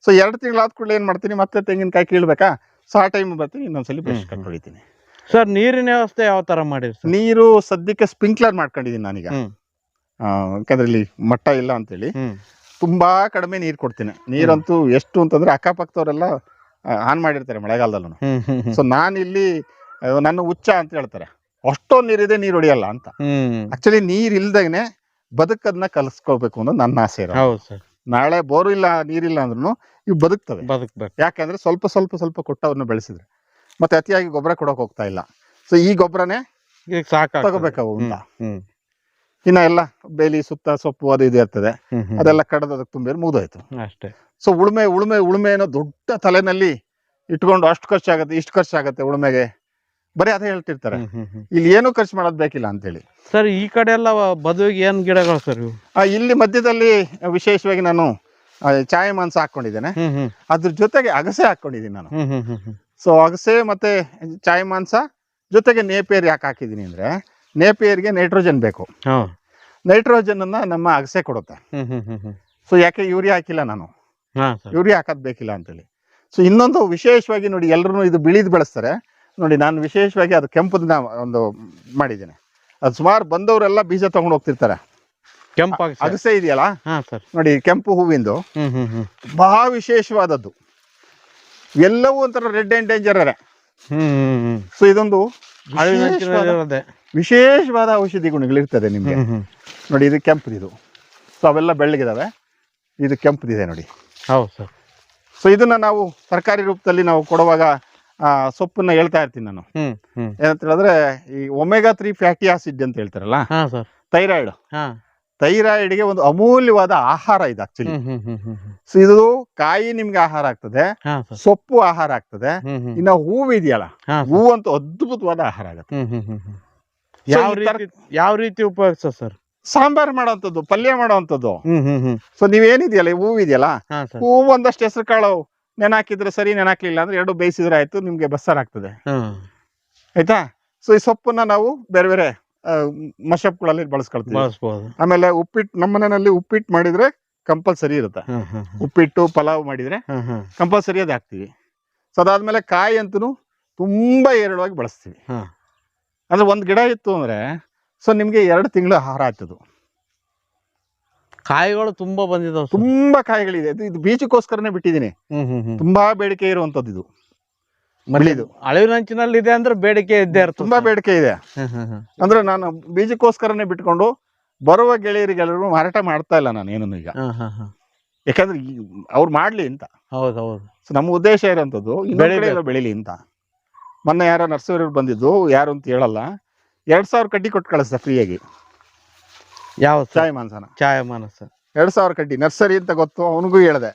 ಸೊ 2 ತಿಂಗಳಾದ ಕೂಡಲೇ ಏನ್ ಮಾಡ್ತೀನಿ, ಮತ್ತೆ ತೆಂಗಿನಕಾಯಿ ಕೀಳ್ಬೇಕಾ. ಸೊ ಆ ಟೈಮ್ ಬರ್ತೀನಿ, ಇನ್ನೊಂದ್ಸಲಿ ಬ್ರಷ್ ಕಟ್ರ್ ಹೊಡಿತೀನಿ. ಸರ್ ನೀರಿನ ವ್ಯವಸ್ಥೆ ಯಾವ ತರ ಮಾಡಿರಿ? ನೀರು ಸದ್ಯಕ್ಕೆ ಸ್ಪ್ರಿಂಕ್ಲರ್ ಮಾಡ್ಕೊಂಡಿದೀನಿ ನಾನೀಗ. ಯಾಕಂದ್ರೆ ಇಲ್ಲಿ ಮಟ್ಟ ಇಲ್ಲ ಅಂತೇಳಿ ತುಂಬಾ ಕಡಿಮೆ ನೀರು ಕೊಡ್ತೀನಿ. ನೀರಂತೂ ಎಷ್ಟು ಅಂತಂದ್ರೆ ಅಕ್ಕಪಕ್ಕದವರೆಲ್ಲ ಆನ್ ಮಾಡಿರ್ತಾರೆ ಮಳೆಗಾಲದಲ್ಲೂ. ಸೊ ನಾನಿಲ್ಲಿ ನನ್ನ ಹುಚ್ಚ ಅಂತ ಹೇಳ್ತಾರೆ, ಅಷ್ಟೊಂದು ನೀರಿದೆ, ನೀರು ಹೊಡಿಯಲ್ಲ ಅಂತ. ಆಕ್ಚುಲಿ ನೀರ್ ಇಲ್ದೇನೆ ಬದುಕದ್ನ ಕಲಿಸ್ಕೋಬೇಕು ಅನ್ನೋದು ನನ್ನ ಆಸೆ ಇರೋದು. ನಾಳೆ ಬೋರು ಇಲ್ಲ, ನೀರಿಲ್ಲ ಅಂದ್ರೂ ಇವು ಬದುಕ್ತವೆ. ಯಾಕಂದ್ರೆ ಸ್ವಲ್ಪ ಸ್ವಲ್ಪ ಸ್ವಲ್ಪ ಕೊಟ್ಟವ್ರನ್ನ ಬೆಳೆಸಿದ್ರೆ ಮತ್ತೆ ಅತಿಯಾಗಿ ಗೊಬ್ಬರ ಕೊಡಕ್ ಹೋಗ್ತಾ ಇಲ್ಲ. ಸೊ ಈ ಗೊಬ್ಬರನೇ ತಗೋಬೇಕಾವು ಅಂತ. ಇನ್ನ ಎಲ್ಲ ಬೇಲಿ ಸುತ್ತ ಸೊಪ್ಪು ಅದು ಇದು ಇರ್ತದೆ, ಅದೆಲ್ಲ ಕಡದ ತುಂಬಿದ್ರೆ ಮುಗಿದೋಯ್ತು ಅಷ್ಟೇ. ಸೊ ಉಳುಮೆ ಉಳುಮೆ ಉಳುಮೆ ಏನೋ ದೊಡ್ಡ ತಲೆನಲ್ಲಿ ಇಟ್ಕೊಂಡು ಅಷ್ಟು ಖರ್ಚಾಗತ್ತೆ, ಇಷ್ಟು ಖರ್ಚಾಗತ್ತೆ ಉಳುಮೆಗೆ, ಬರೀ ಅದೇ ಹೇಳ್ತಿರ್ತಾರೆ. ಇಲ್ಲಿ ಏನು ಖರ್ಚು ಮಾಡೋದ್ ಬೇಕಿಲ್ಲ ಅಂತೇಳಿ. ಸರ್ ಈ ಕಡೆ ಎಲ್ಲ ಬದುವಿಗೆ ಏನ್ ಗಿಡಗಳು ಸರ್ ಇವು? ಇಲ್ಲಿ ಮಧ್ಯದಲ್ಲಿ ವಿಶೇಷವಾಗಿ ನಾನು ಚಾಯ ಮಾಂಸ ಹಾಕೊಂಡಿದ್ದೇನೆ. ಅದ್ರ ಜೊತೆಗೆ ಅಗಸೆ ಹಾಕೊಂಡಿದ್ದೀನಿ ನಾನು. ಸೊ ಅಗಸೆ ಮತ್ತೆ ಚಾಯ ಮಾಂಸ ಜೊತೆಗೆ ನೇಪಿಯರ್ ಯಾಕೆ ಹಾಕಿದೀನಿ ಅಂದ್ರೆ, ನೇಪಿಯರ್ಗೆ ನೈಟ್ರೋಜನ್ ಬೇಕು. ನೈಟ್ರೋಜನ್ ಅನ್ನ ನಮ್ಮ ಅಗಸೆ ಕೊಡುತ್ತೆ. ಸೊ ಯಾಕೆ ಯೂರಿಯಾ ಹಾಕಿಲ್ಲ ನಾನು, ಯೂರಿಯಾ ಹಾಕೋದ್ ಬೇಕಿಲ್ಲ ಅಂತೇಳಿ. ಸೊ ಇನ್ನೊಂದು ವಿಶೇಷವಾಗಿ ನೋಡಿ, ಎಲ್ರು ಇದು ಬಿಳಿದ್ ಬೆಳೆಸ್ತಾರೆ ನೋಡಿ, ನಾನು ವಿಶೇಷವಾಗಿ ಅದು ಕೆಂಪುದನ್ನ ಒಂದು ಮಾಡಿದ್ದೇನೆ. ಅದು ಸುಮಾರು ಬಂದವರೆಲ್ಲ ಬೀಜ ತಗೊಂಡು ಹೋಗ್ತಿರ್ತಾರೆ. ಕೆಂಪು ಅಗಸೆ ಇದೆಯಲ್ಲ ನೋಡಿ, ಕೆಂಪು ಹೂವಿಂದು ಬಹಳ ವಿಶೇಷವಾದದ್ದು. ಎಲ್ಲವೂ ಒಂಥರ ರೆಡ್ ಅಂಡ್ ಡೇಂಜರ್. ಸೊ ಇದೊಂದು ವಿಶೇಷವಾದ ಔಷಧಿ ಗುಣಗಳಿರ್ತದೆ ನಿಮ್ಗೆ. ನೋಡಿ ಇದು ಕೆಂಪುದಿದು. ಸೊ ಅವೆಲ್ಲ ಬೆಳ್ಳಗಿದಾವೆ, ಇದು ಕೆಂಪುದಿದೆ ನೋಡಿ. ಹೌದು ಸರ್. ಸೊ ಇದನ್ನ ನಾವು ತರಕಾರಿ ರೂಪದಲ್ಲಿ ನಾವು ಕೊಡುವಾಗ ಸೊಪ್ಪನ್ನ ಹೇಳ್ತಾ ಇರ್ತೀನಿ ನಾನು. ಏನಂತ ಹೇಳಿದ್ರೆ, ಈ ಒಮೆಗಾ 3 ಫ್ಯಾಟಿ ಆಸಿಡ್ ಅಂತ ಹೇಳ್ತಾರಲ್ಲ, ಥೈರಾಯ್ಡ್, ಥೈರಾಯ್ಡ್ಗೆ ಒಂದು ಅಮೂಲ್ಯವಾದ ಆಹಾರ ಇದು ಆಕ್ಚುಲಿ. ಸೊ ಇದು ಕಾಯಿ ನಿಮ್ಗೆ ಆಹಾರ ಆಗ್ತದೆ, ಸೊಪ್ಪು ಆಹಾರ ಆಗ್ತದೆ, ಇನ್ನ ಹೂವು ಇದೆಯಲ್ಲ, ಹೂವು ಅಂತೂ ಅದ್ಭುತವಾದ ಆಹಾರ ಆಗುತ್ತೆ. ಯಾವ ರೀತಿ ಉಪಯೋಗಿಸ ಸರ್? ಸಾಂಬಾರ್ ಮಾಡೋಂಥದ್ದು, ಪಲ್ಯ ಮಾಡೋಂಥದ್ದು. ಸೊ ನೀವೇನಿದೆಯಲ್ಲ, ಹೂವು ಇದೆಯಲ್ಲ, ಹೂವು ಒಂದಷ್ಟು ಹೆಸರು ಕಾಳು ನೆನಾಕಿದ್ರೆ ಸರಿ, ನೆನಾಕ್ಲಿಲ್ಲ ಅಂದ್ರೆ 2 ಬೇಯಿಸಿದ್ರೆ ಆಯ್ತು, ನಿಮ್ಗೆ ಬಸ್ಸಾರ್ ಆಗ್ತದೆ. ಆಯ್ತಾ? ಸೊ ಈ ಸೊಪ್ಪನ್ನ ನಾವು ಬೇರೆ ಬೇರೆ ಮಶಪ್ಗಳಲ್ಲಿ ಬಳಸ್ಕೊಳ್ತೀವಿ. ಆಮೇಲೆ ಉಪ್ಪಿಟ್ಟು, ನಮ್ಮ ಮನೆಯಲ್ಲಿ ಉಪ್ಪಿಟ್ಟು ಮಾಡಿದ್ರೆ ಕಂಪಲ್ಸರಿ ಇರುತ್ತೆ. ಉಪ್ಪಿಟ್ಟು ಪಲಾವ್ ಮಾಡಿದ್ರೆ ಕಂಪಲ್ಸರಿ ಅದು ಹಾಕ್ತಿವಿ. ಸೊ ಅದಾದ್ಮೇಲೆ ಕಾಯಿ ಅಂತೂ ತುಂಬಾ ಹೇರಳವಾಗಿ ಬಳಸ್ತೀವಿ. ಅಂದ್ರೆ 1 ಗಿಡ ಇತ್ತು ಅಂದ್ರೆ ಸೊ ನಿಮ್ಗೆ 2 ತಿಂಗಳು ಆಹಾರ ಆಗ್ತದೆ. ಕಾಯಿಗಳು ತುಂಬಾ ಬಂದಿದಾವ್ ಸರ್. ತುಂಬಾ ಕಾಯಿಗಳಿದೆ. ಇದು ಬೀಜಕ್ಕೋಸ್ಕರನೇ ಬಿಟ್ಟಿದ್ದೀನಿ. ತುಂಬಾ ಬೇಡಿಕೆ ಇರುವಂತದ್ದು ಇದು. ಇದು ಅಳಿವಿನಂಚಿನಲ್ಲಿ ಇದೆ ಅಂದ್ರೆ ಬೇಡಿಕೆ ಇದ್ದೇ ಇರ್ತದೆ. ತುಂಬಾ ಬೇಡಿಕೆ ಇದೆ. ಅಂದ್ರೆ ನಾನು ಬೀಜಕ್ಕೋಸ್ಕರನೇ ಬಿಟ್ಕೊಂಡು ಬರುವ ಗೆಳೆಯರಿಗೆಲ್ಲರೂ ಮಾರಾಟ ಮಾಡ್ತಾ ಇಲ್ಲ ನಾನು ಏನನ್ನು ಈಗ. ಯಾಕಂದ್ರೆ ಅವ್ರು ಮಾಡ್ಲಿ ಅಂತ. ಹೌದೌದು. ನಮ್ಮ ಉದ್ದೇಶ ಇರೋಂಥದ್ದು ಇನ್ನೊಂದ್ ಕಡೆ ಎಲ್ಲ ಬೆಳಿಲಿ ಅಂತ. ಮೊನ್ನೆ ಯಾರೋ ನರ್ಸರಿ ಬಂದಿದ್ದು, ಯಾರು ಅಂತ ಹೇಳಲ್ಲ, 2000 ಕಡ್ಡಿ ಕೊಟ್ಟು ಕಳಿಸ್ದ ಫ್ರೀಯಾಗಿ. ಯಾವ ಚಾಯಮಾನಸ 2000 ಕಡ್ಡಿ ನರ್ಸರಿ ಅಂತ ಗೊತ್ತು. ಅವನಿಗೂ ಹೇಳ್ದೆ,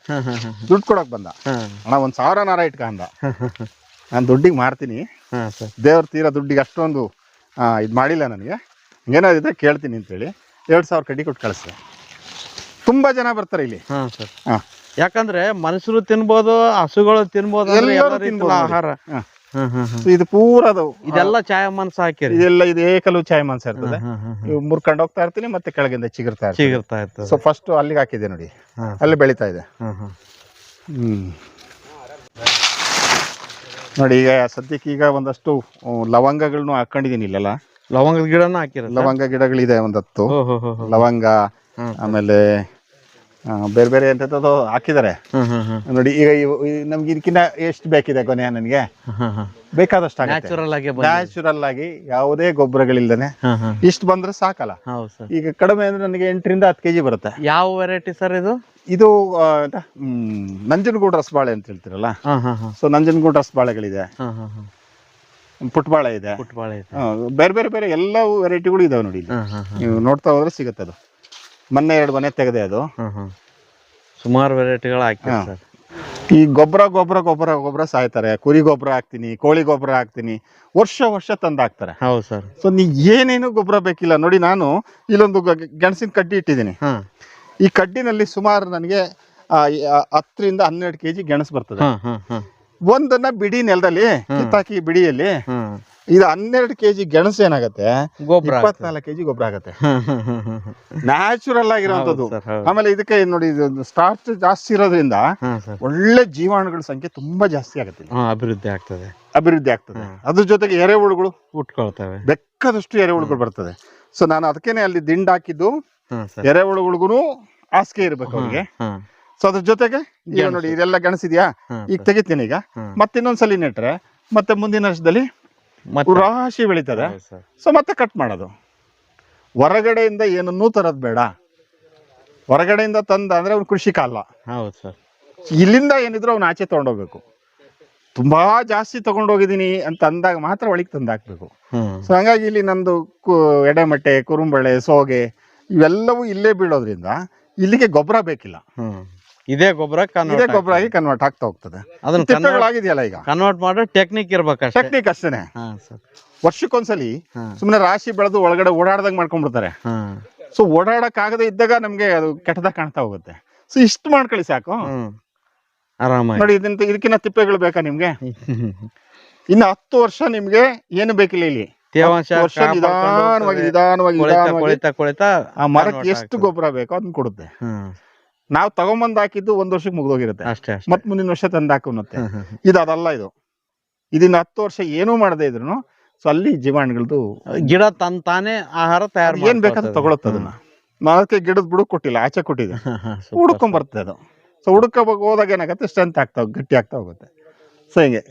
ದುಡ್ಡು ಕೊಡಕ್ ಬಂದ. ಅಣ್ಣ 1000 ನಾರ ಇಟ್ಕ ಅಂದ. ನಾನು ದುಡ್ಡಿಗೆ ಮಾರ್ತೀನಿ, ದೇವ್ರ ತೀರಾ ದುಡ್ಡಿಗೆ ಅಷ್ಟೊಂದು ಇದು ಮಾಡಿಲ್ಲ ನನಗೆ, ಏನಾದಿದ್ರೆ ಕೇಳ್ತೀನಿ ಅಂತೇಳಿ 2000 ಕಡ್ಡಿ ಕೊಟ್ಟು ಕಳಿಸ್ದೆ. ತುಂಬಾ ಜನ ಬರ್ತಾರೆ ಇಲ್ಲಿ. ಯಾಕಂದ್ರೆ ಮನುಷ್ಯರು ತಿನ್ಬೋದು, ಹಸುಗಳು ತಿನ್ಬೋದು, ಆಹಾರ. ಇದು ಪೂರದು ಇದೆಲ್ಲ ಚಾಯಮಾನಸ ಹಾಕಿರಿ. ಇದೆಲ್ಲ ಇದು ಏಕಲು ಚಾಯಮಾನಸ ಇರ್ತದೆ. ಇವು ಮುರ್ಕೊಂಡು ಹೋಗ್ತಾ ಇರ್ತೀನಿ, ಮತ್ತೆ ಕೆಳಗಿಂದ ಚಿಗುರ್ತಾ ಇರ್ತದೆ. ಸೊ ಫಸ್ಟ್ ಅಲ್ಲಿಗೆ ಹಾಕಿದೆ ನೋಡಿ, ಅಲ್ಲಿ ಬೆಳೀತಾ ಇದೆ. ನೋಡಿ ಈಗ ಸದ್ಯಕ್ಕೆ ಈಗ ಒಂದಷ್ಟು ಲವಂಗಗಳನ್ನು ಹಾಕೊಂಡಿದೀನಿ ಇಲ್ಲೆಲ್ಲ. ಲವಂಗದ ಗಿಡನ ಹಾಕಿರ? ಲವಂಗ ಗಿಡಗಳಿದೆ ಒಂದ್ 10 ಲವಂಗ. ಆಮೇಲೆ ಬೇರೆ ಬೇರೆ ಎಂತದ್ದು ಹಾಕಿದ್ದಾರೆ ನೋಡಿ. ಈಗ ನಮ್ಗೆ ಇದಕ್ಕಿಂತ ಎಷ್ಟು ಬೇಕಿದೆ ಕೊನೆ, ನನಗೆ ಬೇಕಾದಷ್ಟು ನ್ಯಾಚುರಲ್ ಆಗಿ ಯಾವುದೇ ಗೊಬ್ಬರಗಳಿಲ್ದೇನೆ ಇಷ್ಟು ಬಂದ್ರೆ ಸಾಕಲ್ಲ. ಈಗ ಕಡಿಮೆ ಅಂದ್ರೆ ನನಗೆ 8 ರಿಂದ 10 kg ಬರುತ್ತೆ. ಯಾವ ವೆರೈಟಿ ಸರ್ ಇದು? ಇದು ನಂಜನಗೂಡು ರಸಬಾಳೆ ಅಂತ ಹೇಳ್ತಿರಲ್ಲ, ಸೊ ನಂಜನಗೂಡು ರಸಬಾಳೆಗಳಿದೆ, ಪುಟ್ಬಾಳೆ ಇದೆ, ಬೇರೆ ಬೇರೆ ಬೇರೆ ಎಲ್ಲವೂ ವೆರೈಟಿಗಳು ಇದಾವೆ ನೋಡಿ. ನೀವು ನೋಡ್ತಾ ಹೋದ್ರೆ ಸಿಗುತ್ತೆ. ಅದು ಮೊನ್ನೆ 2 ಮನೆ ತೆಗೆದೆ. ಅದು ಸುಮಾರು ವೆರೈಟಿಗಳು ಹಾಕಿ. ಈ ಗೊಬ್ಬರ ಸಾಯ್ತಾರೆ. ಕುರಿ ಗೊಬ್ಬರ ಹಾಕ್ತೀನಿ, ಕೋಳಿ ಗೊಬ್ಬರ ಹಾಕ್ತೀನಿ, ವರ್ಷ ತಂದು ಹಾಕ್ತಾರೆ. ಹೌದು ಸರ್. ಸೊ ನೀ ಏನೇನು ಗೊಬ್ಬರ ಬೇಕಿಲ್ಲ ನೋಡಿ. ನಾನು ಇಲ್ಲೊಂದು ಗೆಣಸಿನ ಕಡ್ಡಿ ಇಟ್ಟಿದ್ದೀನಿ. ಈ ಕಡ್ಡಿನಲ್ಲಿ ಸುಮಾರು ನನಗೆ 10 ರಿಂದ 12 kg ಗೆಣಸು ಬರ್ತದೆ. ಒಂದನ್ನ ಬಿಡಿ ನೆಲದಲ್ಲಿ ಕಿತ್ತಾಕಿ ಬಿಡಿಯಲ್ಲಿ ಇದು 12 kg ಗೆಣಸು ಏನಾಗತ್ತೆ, 24 kg ಗೊಬ್ಬರ ಆಗತ್ತೆ. ನ್ಯಾಚುರಲ್ ಆಗಿರೋಂಥದ್ದು. ಆಮೇಲೆ ಇದಕ್ಕೆ ನೋಡಿ, ಇದು ಸ್ಟಾರ್ಚ್ ಜಾಸ್ತಿ ಇರೋದ್ರಿಂದ ಒಳ್ಳೆ ಜೀವಾಣುಗಳ ಸಂಖ್ಯೆ ತುಂಬಾ ಜಾಸ್ತಿ ಆಗುತ್ತೆ, ಅಭಿವೃದ್ಧಿ ಆಗ್ತದೆ. ಅದ್ರ ಜೊತೆಗೆ ಎರೆಹುಳುಗಳು ಹುಟ್ಕೊಳ್ತವೆ, ಬೇಕಾದಷ್ಟು ಎರೆಹುಳುಗಳು ಬರ್ತದೆ. ಸೊ ನಾನು ಅದಕ್ಕೇನೆ ಅಲ್ಲಿ ದಿಂಡು ಹಾಕಿದ್ದು, ಎರೆಹುಳುಗಳಿಗೂ ಹಾಸಿಗೆ ಇರ್ಬೇಕು ಅವ್ರಿಗೆ. ಸೊ ಅದ್ರ ಜೊತೆಗೆ ಈಗ ನೋಡಿ ಇದೆಲ್ಲ ಗೆಣಸಿದ್ಯಾ, ಈಗ ತೆಗಿತೀನಿ. ಈಗ ಮತ್ತೆ ಇನ್ನೊಂದ್ಸಲಿ ನೆಟ್ರೆ ಮತ್ತೆ ಮುಂದಿನ ವರ್ಷದಲ್ಲಿ ರಾಶಿ ಬೆಳೀತದೆ. ಸೊ ಮತ್ತೆ ಕಟ್ ಮಾಡೋದು. ಹೊರಗಡೆಯಿಂದ ಏನನ್ನೂ ತರೋದ್ ಬೇಡ. ಹೊರಗಡೆಯಿಂದ ತಂದ ಅಂದ್ರೆ ಅವ್ನು ಕೃಷಿಕ ಅಲ್ಲ. ಇಲ್ಲಿಂದ ಏನಿದ್ರು ಅವ್ನು ಆಚೆ ತಗೊಂಡೋಗ್ಬೇಕು. ತುಂಬಾ ಜಾಸ್ತಿ ತಗೊಂಡೋಗಿದ್ದೀನಿ ಅಂತ ಅಂದಾಗ ಮಾತ್ರ ಒಳಗೆ ತಂದು ಹಾಕ್ಬೇಕು. ಸೊ ಹಂಗಾಗಿ ಇಲ್ಲಿ ನಂದು ಎಡೆಮಟ್ಟೆ, ಕುರುಂಬಳೆ, ಸೋಗೆ ಇವೆಲ್ಲವೂ ಇಲ್ಲೇ ಬೀಳೋದ್ರಿಂದ ಇಲ್ಲಿಗೆ ಗೊಬ್ಬರ ಬೇಕಿಲ್ಲ. ಇದೇ ಗೊಬ್ಬರ ಆಗಿ ಕನ್ವರ್ಟ್ ಆಗ್ತಾ ಹೋಗ್ತದೆ. ತಿಪ್ಪೆಗಳಾಗಿದೆಯಲ್ಲ, ಈಗ ಕನ್ವರ್ಟ್ ಮಾಡೋ ಟೆಕ್ನಿಕ್ ಇರ್ಬೇಕು. ಟೆಕ್ನಿಕ್ ಅಷ್ಟೇನೆ. ವರ್ಷಕ್ಕೊಂದ್ಸಲಿ ಸುಮ್ಮನೆ ರಾಶಿ ಬೆಳೆದು ಒಳಗಡೆ ಓಡಾಡ್ದಂಗ್ ಮಾಡ್ಕೊಂಡ್ಬಿಡ್ತಾರೆ. ಸೊ ಓಡಾಡಕ್ ಆಗದೆ ಇದ್ದಾಗ ನಮ್ಗೆ ಅದು ಕೆಟ್ಟದಾಗ ಕಾಣ್ತಾ ಹೋಗುತ್ತೆ. ಸೊ ಇಷ್ಟು ಮಾಡ್ಕೊಳ್ಳಿ ಸಾಕು, ಆರಾಮಾಗಿ ನೋಡಿ. ಇದಕ್ಕಿನ್ನ ತಿಪ್ಪೆಗಳು ಬೇಕಾ ನಿಮ್ಗೆ? ಇನ್ನು 10 ವರ್ಷ ನಿಮ್ಗೆ ಏನು ಬೇಕಿಲ್ಲ. ಇಲ್ಲಿ ನಿಧಾನವಾಗಿ ಆ ಮರಕ್ಕೆ ಎಷ್ಟು ಗೊಬ್ಬರ ಬೇಕೋ ಅದನ್ನ ಕೊಡುತ್ತೆ. ನಾವು ತಗೊಂಬಂದ್ ಹಾಕಿದ್ದು 1 ವರ್ಷಕ್ಕೆ ಮುಗ್ದೋಗಿರುತ್ತೆ. ಮತ್ ಮುಂದಿನ ವರ್ಷ ತಂದು ಹಾಕುತ್ತೆ. ಇದು ಅದಲ್ಲ. ಇದನ್ನ 10 ವರ್ಷ ಏನೂ ಮಾಡದೇ ಇದ್ರು ಸೊ ಅಲ್ಲಿ ಜೀವಾಣುಗಳದ್ದು ಗಿಡ ತಾನೇ ಆಹಾರ ತಯಾರು ಏನ್ ಬೇಕಾದ್ರೂ ತಗೊಳುತ್ತೆ. ಅದನ್ನ ಅದಕ್ಕೆ ಗಿಡದ ಬುಡಕ್ ಕೊಟ್ಟಿಲ್ಲ, ಆಚೆ ಕೊಟ್ಟಿದೆ. ಹುಡ್ಕೊಂಡ್ ಬರ್ತದೆ ಅದು. ಸೊ ಹುಡ್ಕೋಬೇಕು ಹೋದಾಗ ಏನಾಗುತ್ತೆ, ಸ್ಟ್ರೆಂತ್ ಗಟ್ಟಿ ಆಗ್ತಾ ಹೋಗುತ್ತೆ. ಸೊ ಹಿಂಗೆ